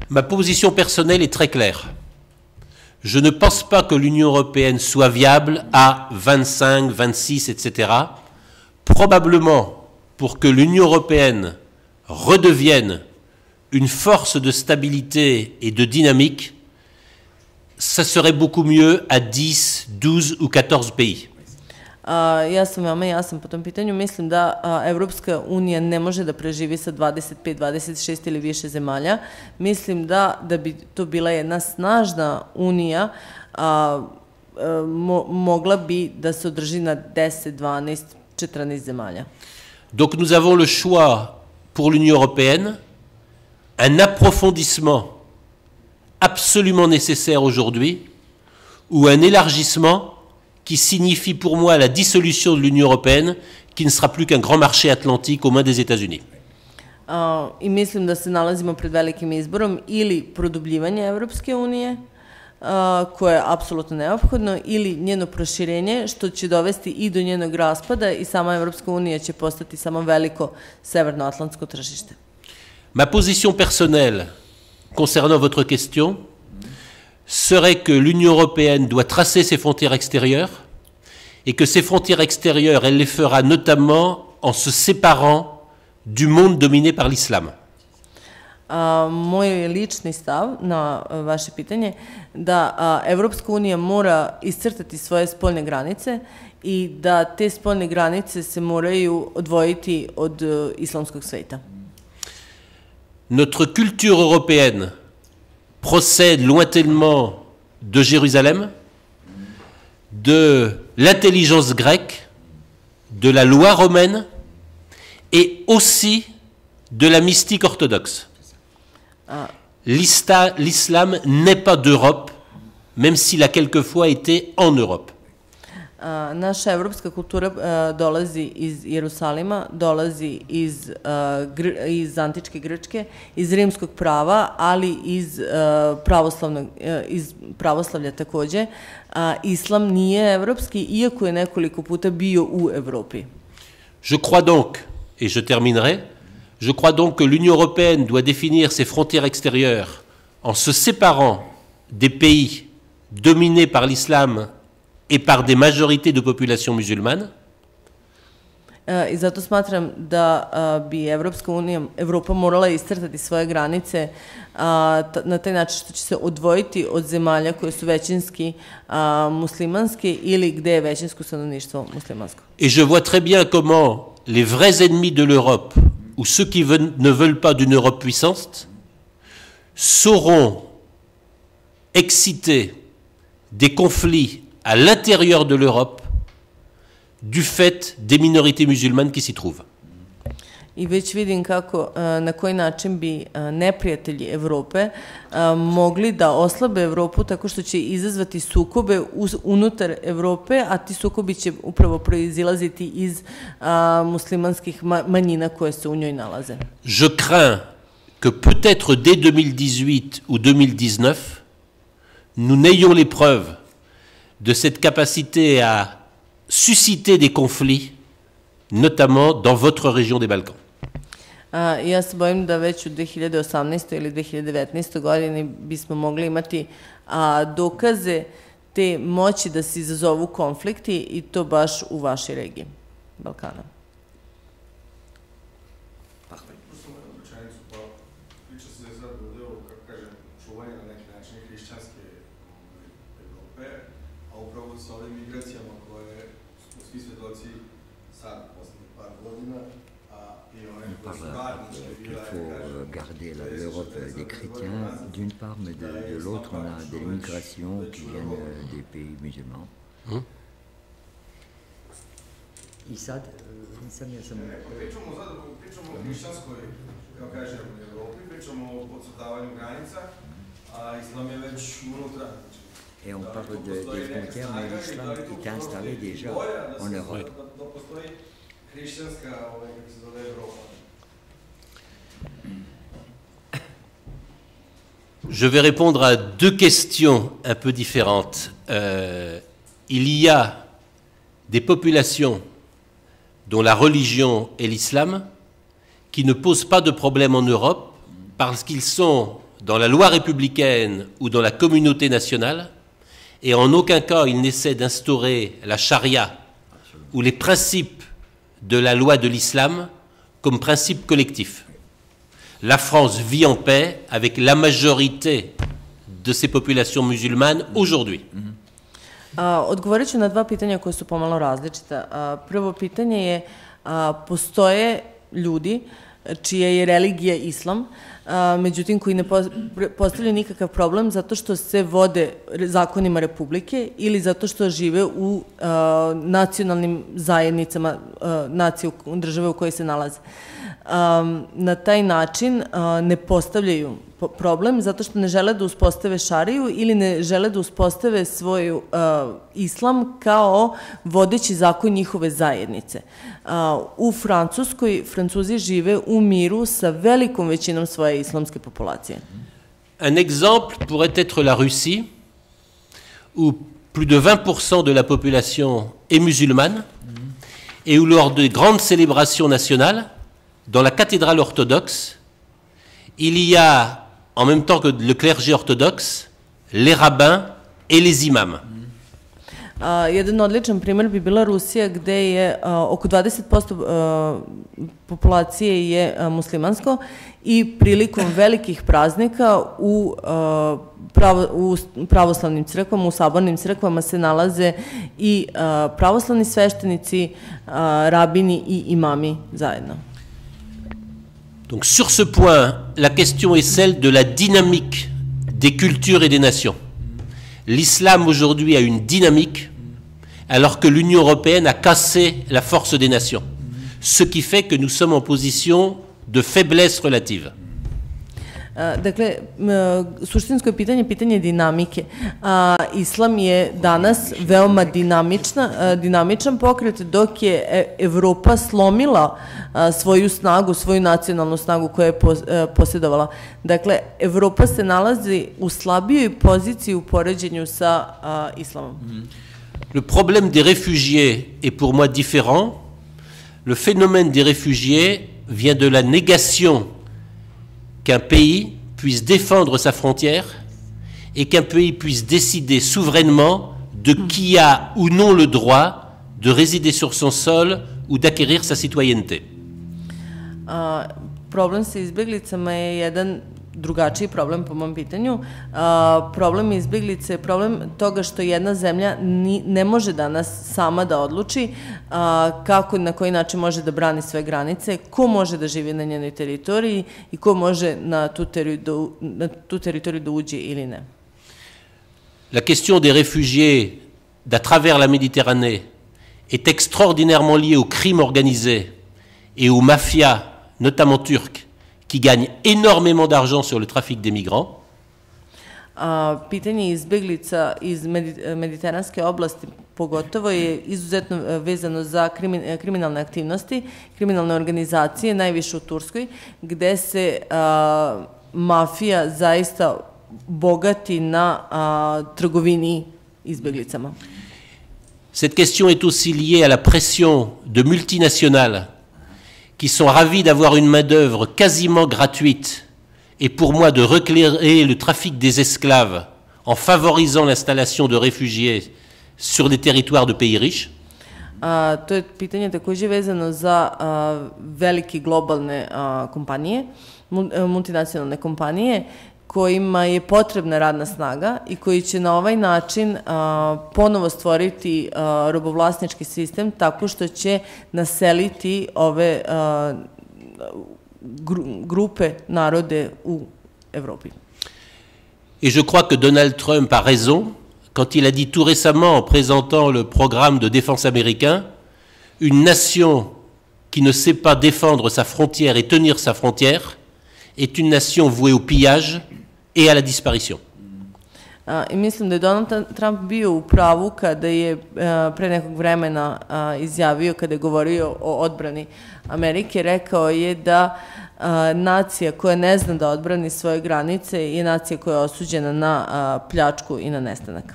Ma position personnelle est très claire. Je ne pense pas que l'Union européenne soit viable à 25, 26, etc. Probablement pour que l'Union européenne redevienne une force de stabilité et de dynamique, ça serait beaucoup mieux à 10, 12 ou 14 pays. Ja sam veoma jasan po tom pitanju. Mislim da Evropska unija ne može da preživi sa 25, 26 ili više zemalja. Mislim da bi to bila jedna snažna unija, mogla bi da se održi na 10, 12, 14 zemalja. Donc nous avons le choix pour l'Union européenne, un approfondissement absolument nécessaire aujourd'hui, ou un élargissement qui signifie pour moi la dissolution de l'Union européenne, qui ne sera plus qu'un grand marché atlantique aux mains des États-Unis. I mislim da se nalazimo pred velikim izborom ili produbljivanje Evropske unije, koje je apsolutno neophodno, ili njeno proširenje, što će dovesti i do njenog raspada i sama Evropska unija će postati samo veliko severnoatlantsko tržište. Ma position personnelle concernant votre question serait que l'Union européenne doit tracer ses frontières extérieures et que ces frontières extérieures, elle les fera notamment en se séparant du monde dominé par l'islam. Moj lični stav na vaše pitanje da Evropska unija mora iscrtati svoje spoljne granice i da te spoljne granice se moraju odvojiti od islamskog sveta. Notre culture européenne procède lointainement de Jérusalem, de l'intelligence grecque, de la loi romaine et aussi de la mystique orthodoxe. L'islam n'est pas d'Europe, même s'il a quelquefois été en Europe. Naša evropska kultura dolazi iz Jerusalima, dolazi iz antičke Grčke, iz rimskog prava, ali iz pravoslavlja takođe. Islam nije evropski, iako je nekoliko puta bio u Evropi. Je crois donc, et je terminerai, je crois donc que l'Union européenne doit définir ses frontières extérieures en se séparant des pays dominés par l'islam et par des majorités de population musulmane. I zato smatram da bi Evropa morala iscrtati svoje granice na taj način što će se odvojiti od zemalja koje su većinski muslimanske ili gde je većinsko stanovništvo muslimansko. Et je vois très bien comment les vrais ennemis de l'Europe, ou ceux qui ne veulent pas d'une Europe puissante, sauront exciter des conflits à l'intérieur de l'Europe du fait des minorités musulmanes qui s'y trouvent. I već vidim kako, na koji način bi neprijatelji Evrope mogli da oslabe Evropu tako što će izazvati sukobe unutar Evrope, a ti sukobi će upravo proizilaziti iz muslimanskih manjina koje se u njoj nalaze. Je crains que peut-être dès 2018 ou 2019, nous n'ayons les preuves de cette capacité à susciter des conflits, notamment dans votre région des Balkans. Ja se bojim da već u 2018. ili 2019. godini bismo mogli imati dokaze te moći da se izazovu konflikti i to baš u vašoj regiji Balkana. Priča se sad ovdje o, kako kažem, čuvanju na neki način hrišćanske Evrope, a upravo sa ovim migracijama koje smo svi svedoci sad, poslednjih par godina, i one koje su radničke bile, Il faut garder l'Europe des chrétiens d'une part, mais de l'autre, on a des migrations qui viennent des pays musulmans. I sad, ja sam... Pričamo o hrišćanskoj, kako kažem, Evropi, pričamo o podcrtavanju granica, a islam je već unutra. Et on parle des frontières, mais l'islam est installé déjà en Europe. Da postoji hrišćanska, kako se zove, Evropa. Je vais répondre à deux questions un peu différentes. Il y a des populations dont la religion est l'islam, qui ne posent pas de problème en Europe parce qu'ils sont dans la loi républicaine ou dans la communauté nationale, et en aucun cas ils n'essaient d'instaurer la charia ou les principes de la loi de l'islam comme principe collectif. La France vit en paix avec la majorité de ces populations musulmanes aujourd'hui. Odgovorit ću na dva pitanja koje su pomalo različita. Prvo pitanje je, postoje ljudi čija je religija islam, međutim koji ne postavljaju nikakav problem zato što se vode zakonima Republike ili zato što žive u nacionalnim zajednicama nacije države u kojoj se nalaze. Na taj način ne postavljaju problem zato što ne žele da uspostave šariju ili ne žele da uspostave svoj islam kao vodeći zakon njihove zajednice. U Francuskoj, Francuzi žive u miru sa velikom većinom svoje islamske populacije. Un exemple pourrait être la Russie, où plus de 20% de la population est musulmane, et où lors de grandes célébrations nationales, dans la cathédrale orthodoxe, il y a, en même temps que le clergé orthodoxe, les rabbins et les imams. Jedan odličan primjer bi bila Rusija gde je oko 20% populacije je muslimansko i prilikom velikih praznika u pravoslavnim crkvama, u sabornim crkvama se nalaze i pravoslavni sveštenici, rabini i imami zajedno. Donc sur ce point, la question est celle de la dynamique des cultures et des nations. L'islam aujourd'hui a une dynamique, alors que l'Union européenne a cassé la force des nations, ce qui fait que nous sommes en position de faiblesse relative. Dakle, suštinsko je pitanje dinamike. Islam je danas veoma dinamičan pokret, dok je Evropa slomila svoju snagu, svoju nacionalnu snagu koju je posjedovala. Dakle, Evropa se nalazi u slabijoj poziciji u poređenju sa islamom. Le problème des réfugiés est pour moi différent. Le phénomène des réfugiés vient de la négation qu'un pays puisse défendre sa frontière et qu'un pays puisse décider souverainement de qui a ou non le droit de résider sur son sol ou d'acquérir sa citoyenneté. Problem sa izbjeglicama je jedan drugačiji problem po mom pitanju. Problem izbjeglice je problem toga što jedna zemlja ne može danas sama da odluči kako i na koji način može da brani svoje granice, ko može da živi na njenoj teritoriji i ko može na tu teritoriju da uđe ili ne. La question des réfugiés d'à travers la Méditerranée est extraordinairement liée au crime organisé et aux mafias, notamment turques, qui gagnent énormément d'argent sur le trafic des migrants. Pitanje izbjeglica iz mediteranske oblasti pogotovo je izuzetno vezano za kriminalne aktivnosti, kriminalne organizacije, najviše u Turskoj, gde se mafija zaista bogati na trgovini izbjeglicama. Cette question est aussi liée à la pression de multinationales qui sont ravis d'avoir une main-d'œuvre quasiment gratuite et pour moi de reclairer le trafic des esclaves en favorisant l'installation de réfugiés sur des territoires de pays riches. To je pitanje takođe vezano za velike globalne kompanije, multinacionalne kompanije, kojima je potrebna radna snaga i koji će na ovaj način ponovo stvoriti robovlasnički sistem tako što će naseliti ove grupe narode u Evropi. Et je crois que Donald Trump a raison quand il a dit tout récemment en présentant le programme de défense américain, une nation qui ne sait pas défendre sa frontière et tenir sa frontière est une nation vouée au pillage et à la disparition. I mislim da je Donald Trump bio u pravu kada je pre nekog vremena izjavio, kada je govorio o odbrani Amerike, rekao je da nacija koja ne zna da odbrani svoje granice je nacija koja je osuđena na pljačku i na nestanak.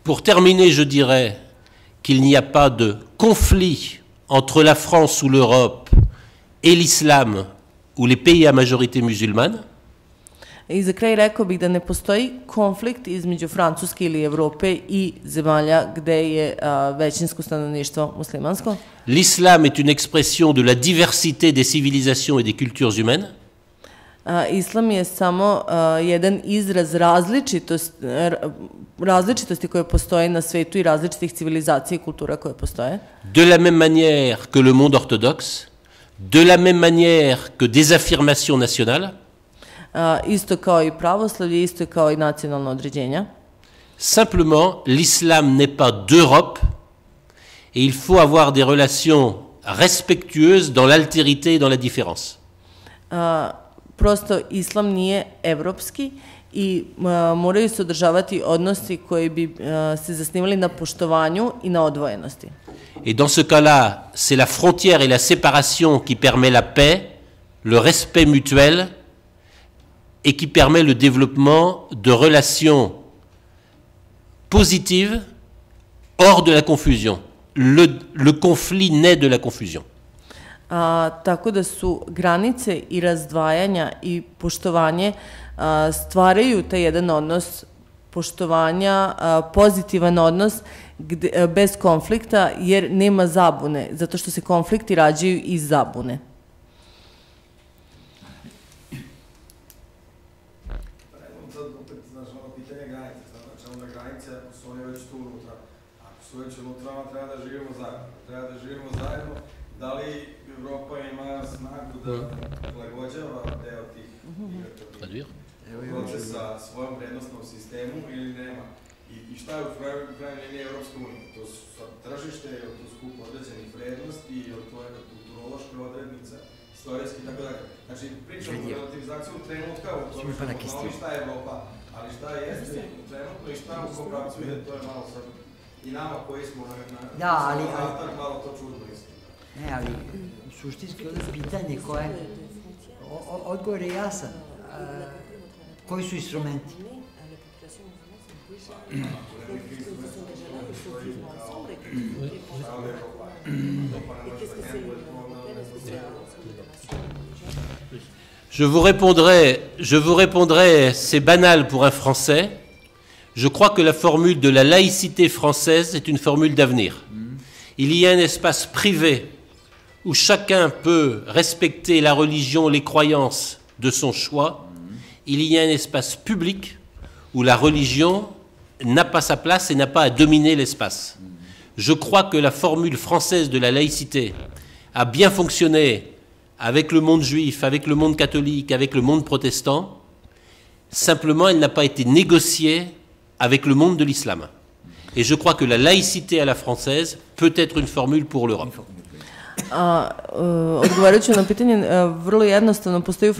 Pour terminer, je dirais qu'il n'y a pas de conflit entre la France ou l'Europe et l'islam ou les pays à majorité musulmane. I za kraj rekao bih da ne postoji konflikt između Francuske ili Evrope i zemalja gde je većinsko stanovništvo muslimansko. L'islam est une expression de la diversité des civilisations et des cultures humaines. Islam je samo jedan izraz različitosti koje postoje na svetu i različitih civilizacija i kultura koje postoje. De la même manière que le monde orthodoxe, de la même manière que des affirmations nationales. Isto kao i pravoslavlje, isto kao i nacionalno određenja. Simplement, l'islam n'est pas d'Europe et il faut avoir des relations respectueuses dans l'altérité et dans la différence. Prosto, islam nije evropski i moraju se održavati odnosi koji bi se zasnivali na poštovanju i na odvojenosti. Et dans ce cas-là, c'est la frontière et la séparation qui permet la paix, le respect mutuel et qui permet le développement de relations positives hors de la confusion. Le conflit naît de la confusion. Tako da su granice i razdvajanja i poštovanje stvaraju taj jedan odnos poštovanja, pozitivan odnos bez konflikta, jer nema zabune, zato što se konflikti rađaju iz zabune. Već unutra treba da živimo zajedno. Da li Evropa ima snagu da prilagođava deo tih procesa svojom vrednostnom sistemu ili nema? I šta je u krajnjoj liniji Evropska unija? To su tržište, to skup određenih vrednosti, to je kulturološka odrednica istorijski i tako dalje. Znači, pričamo o relativizaciju trenutka u tome što smo šta je Evropa, ali šta jeste trenutno i šta u kom pravcu ide, to je malo sad i nama koji smo na malo to čudno isto. Ne, ali suštinski ovdje pitanje koje, odgovor je jasan. Koji su instrumenti? Je vous répondrai, c'est banal pour un Français. Je crois que la formule de la laïcité française est une formule d'avenir. Il y a un espace privé où chacun peut respecter la religion, les croyances de son choix. Il y a un espace public où la religion n'a pas sa place et n'a pas à dominer l'espace. Je crois que la formule française de la laïcité a bien fonctionné avec le monde juif, avec le monde catholique, avec le monde protestant. Simplement, elle n'a pas été négociée avec le monde de l'islam. Et je crois que la laïcité à la française peut être une formule pour l'Europe. Odgovarajući na pitanje, vrlo jednostavno postoji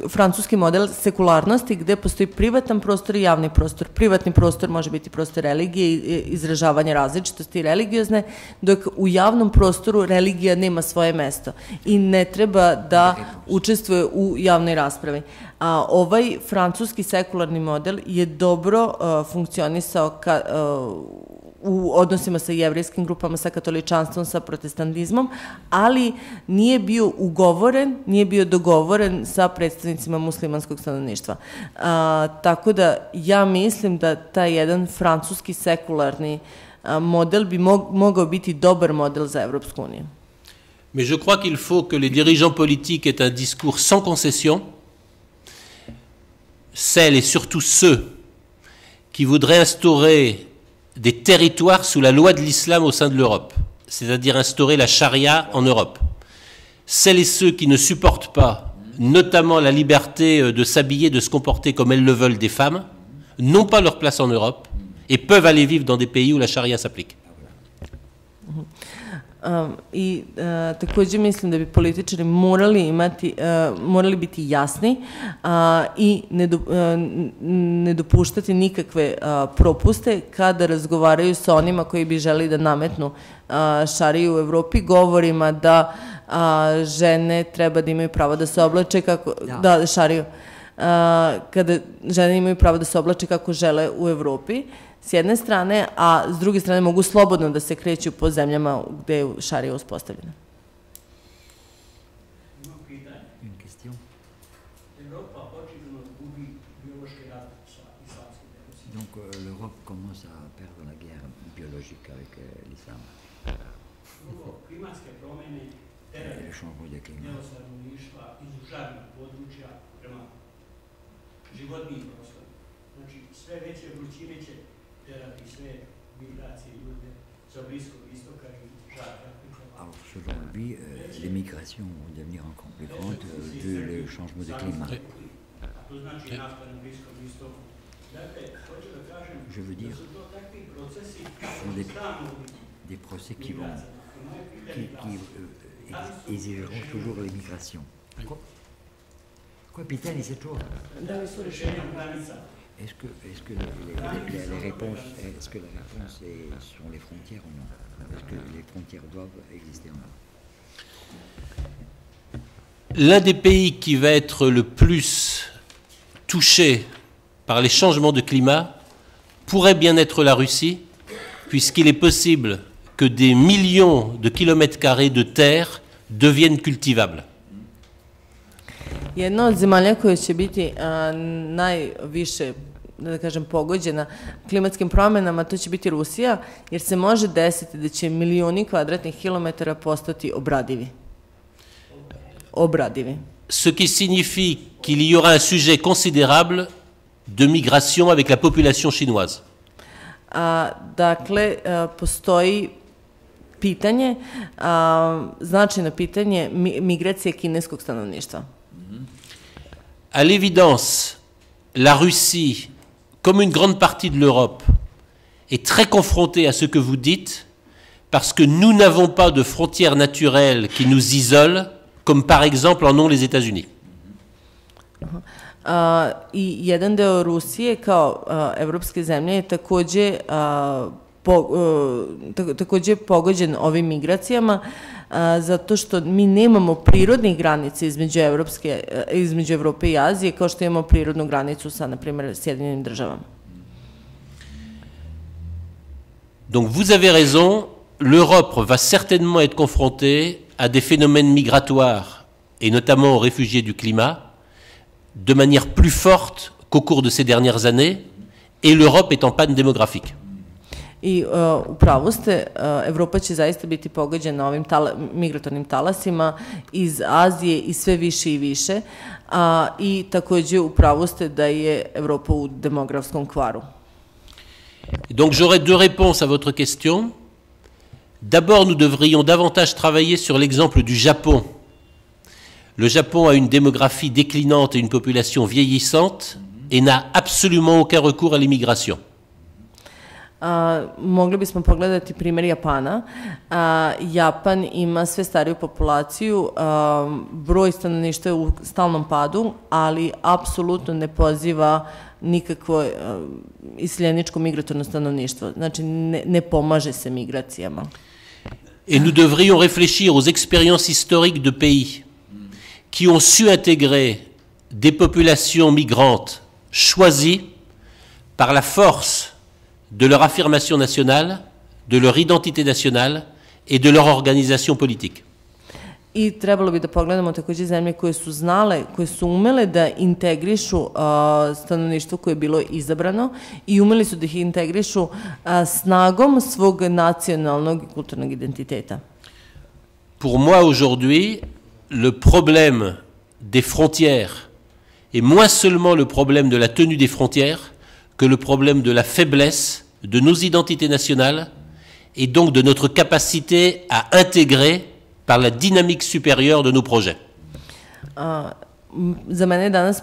francuski model sekularnosti gde postoji privatan prostor i javni prostor. Privatni prostor može biti prostor religije i izražavanja različitosti religiozne, dok u javnom prostoru religija nema svoje mesto i ne treba da učestvuje u javnoj raspravi. Ovaj francuski sekularni model je dobro funkcionisao u odnosima sa jevrejskim grupama, sa katoličanstvom, sa protestantizmom, ali nije bio ugovoren, nije bio dogovoren sa predstavnicima muslimanskog stanovništva. Tako da ja mislim da taj jedan francuski sekularni model bi mogao biti dobar model za Evropsku uniju. Mais je crois qu'il faut que les dirigeants politiques aient un discours sans concession, celles et surtout ceux qui voudraient instaurer des territoires sous la loi de l'islam au sein de l'Europe, c'est-à-dire instaurer la charia en Europe. Celles et ceux qui ne supportent pas, notamment la liberté de s'habiller, de se comporter comme elles le veulent des femmes, n'ont pas leur place en Europe et peuvent aller vivre dans des pays où la charia s'applique. I takođe mislim da bi političari morali biti jasni i ne dopuštati nikakve propuste kada razgovaraju sa onima koji bi želi da nametnu šariju u Evropi, govorima da žene treba da imaju pravo da se oblače kako, da šariju, kada žene imaju pravo da se oblače kako žele u Evropi, s jedne strane, a s druge strane mogu slobodno da se kreću po zemljama gde je šarija uspostavljena. Donc l'Europe commence à perdre la guerre biologique avec l'islam. Le changement de climat. Alors, selon lui, les migrations vont devenir encore plus grandes dû au changement de climat. Je veux dire, ce sont des procès qui exigeront toujours les migrations. Quoi, Pitani, c'est toujours. Est-ce que la réponse sont les frontières ou non? Est-ce que les frontières doivent exister ou non? L'un des pays qui va être le plus touché par les changements de climat pourrait bien être la Russie, puisqu'il est possible que des millions de kilomètres carrés de terre deviennent cultivables. Jedna od zemalja koja će biti najviše, da kažem, pogođena klimatskim promenama, to će biti Rusija, jer se može desiti da će milioni kvadratnih kilometara postati obradivi. Ce qui signifie qu'il y aura un sujet considérable de migration avec la population chinoise. Dakle, postoji pitanje, značajno pitanje migracije kineskog stanovništva. À l'évidence, la Russie, comme une grande partie de l'Europe, est très confrontée à ce que vous dites, parce que nous n'avons pas de frontières naturelles qui nous isolent comme par exemple en ont les États-Unis. I jedan deo Rusije kao evropske zemlje je takođe pogođen ovim migracijama zato što mi nemamo prirodnih granica između Evrope i Azije kao što imamo prirodnu granicu sa, na primjer, Sjedinjenim državama. Donc vous avez raison, l'Europe va certainement être confrontée à des phénomènes migratoires, et notamment aux réfugiés du climat, de manière plus forte qu'au cours de ces dernières années, et l'Europe est en panne démographique. I upravo ste, Evropa će zaista biti pogođena ovim migratornim talasima iz Azije i sve više i više, i takođe upravo ste da je Evropa u demografskom kvaru. Donc j'aurais deux réponses à votre question. D'abord, nous devrions davantage travailler sur l'exemple du Japon. Le Japon a une démographie déclinante et une population vieillissante et n'a absolument aucun recours à l'immigration. Mogli bismo pogledati primjer Japana. Japan ima sve stariju populaciju, broj stanovništva je u stalnom padu, ali apsolutno ne poziva nikakvo iseljeničko migratorno stanovništvo. Znači, ne pomaže se migracijama. Et nous devrions réfléchir aux expériences historiques de pays qui ont su intégrer des populations migrantes choisies par la force de leur affirmation nationale, de leur identité nationale et de leur organisation politique. I trebalo bi da pogledamo takođe zemlje koje su znale, koje su umele da integrišu stanovništvo koje je bilo izabrano i umeli su da ih integrišu snagom svog nacionalnog i kulturnog identiteta. Pour moi aujourd'hui, le problème des frontières est moins seulement le problème de la tenue des frontières que le problème de la faiblesse de nos identités nationales et donc de notre capacité à intégrer par la dynamique supérieure de nos projets. Za mene je danas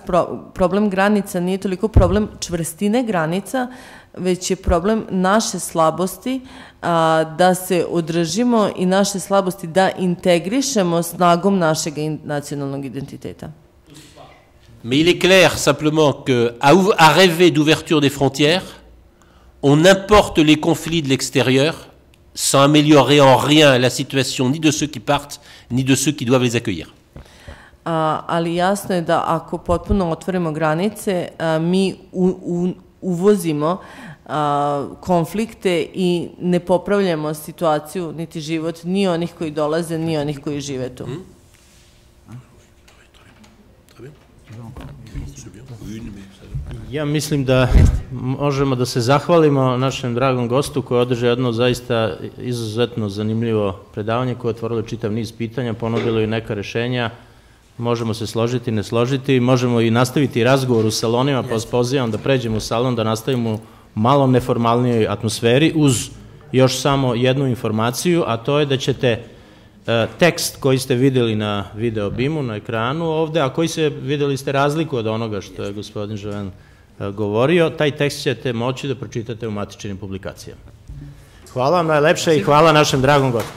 problem granica nije toliko problem čvrstine granica, već je problem naše slabosti da se održimo i naše slabosti da integrišemo snagom našeg nacionalnog identiteta. Mais il est clair simplement qu'à rêver d'ouverture des frontières, on importe les conflits de l'extérieur sans améliorer en rien la situation ni de ceux qui partent, ni de ceux qui doivent les accueillir. Ali jasno je da ako potpuno otvorimo granice, mi uvozimo konflikte i ne popravljamo situaciju, niti život, ni onih koji dolaze, ni onih koji žive tu. Ja mislim da možemo da se zahvalimo našem dragom gostu koji održao jedno zaista izuzetno zanimljivo predavanje koje je otvorilo čitav niz pitanja, ponudilo i neka rešenja. Možemo se složiti, ne složiti, možemo i nastaviti razgovor u salonima, pa vas pozivam da pređemo u salon, da nastavimo u malo neformalnijoj atmosferi uz još samo jednu informaciju, a to je da ćete tekst koji ste videli na video bimu, na ekranu ovde, a koji videli ste razliku od onoga što je gospodin Joven govorio, taj tekst ćete moći da pročitate u matičnim publikacijama. Hvala vam najlepše i hvala našem dragom gostu.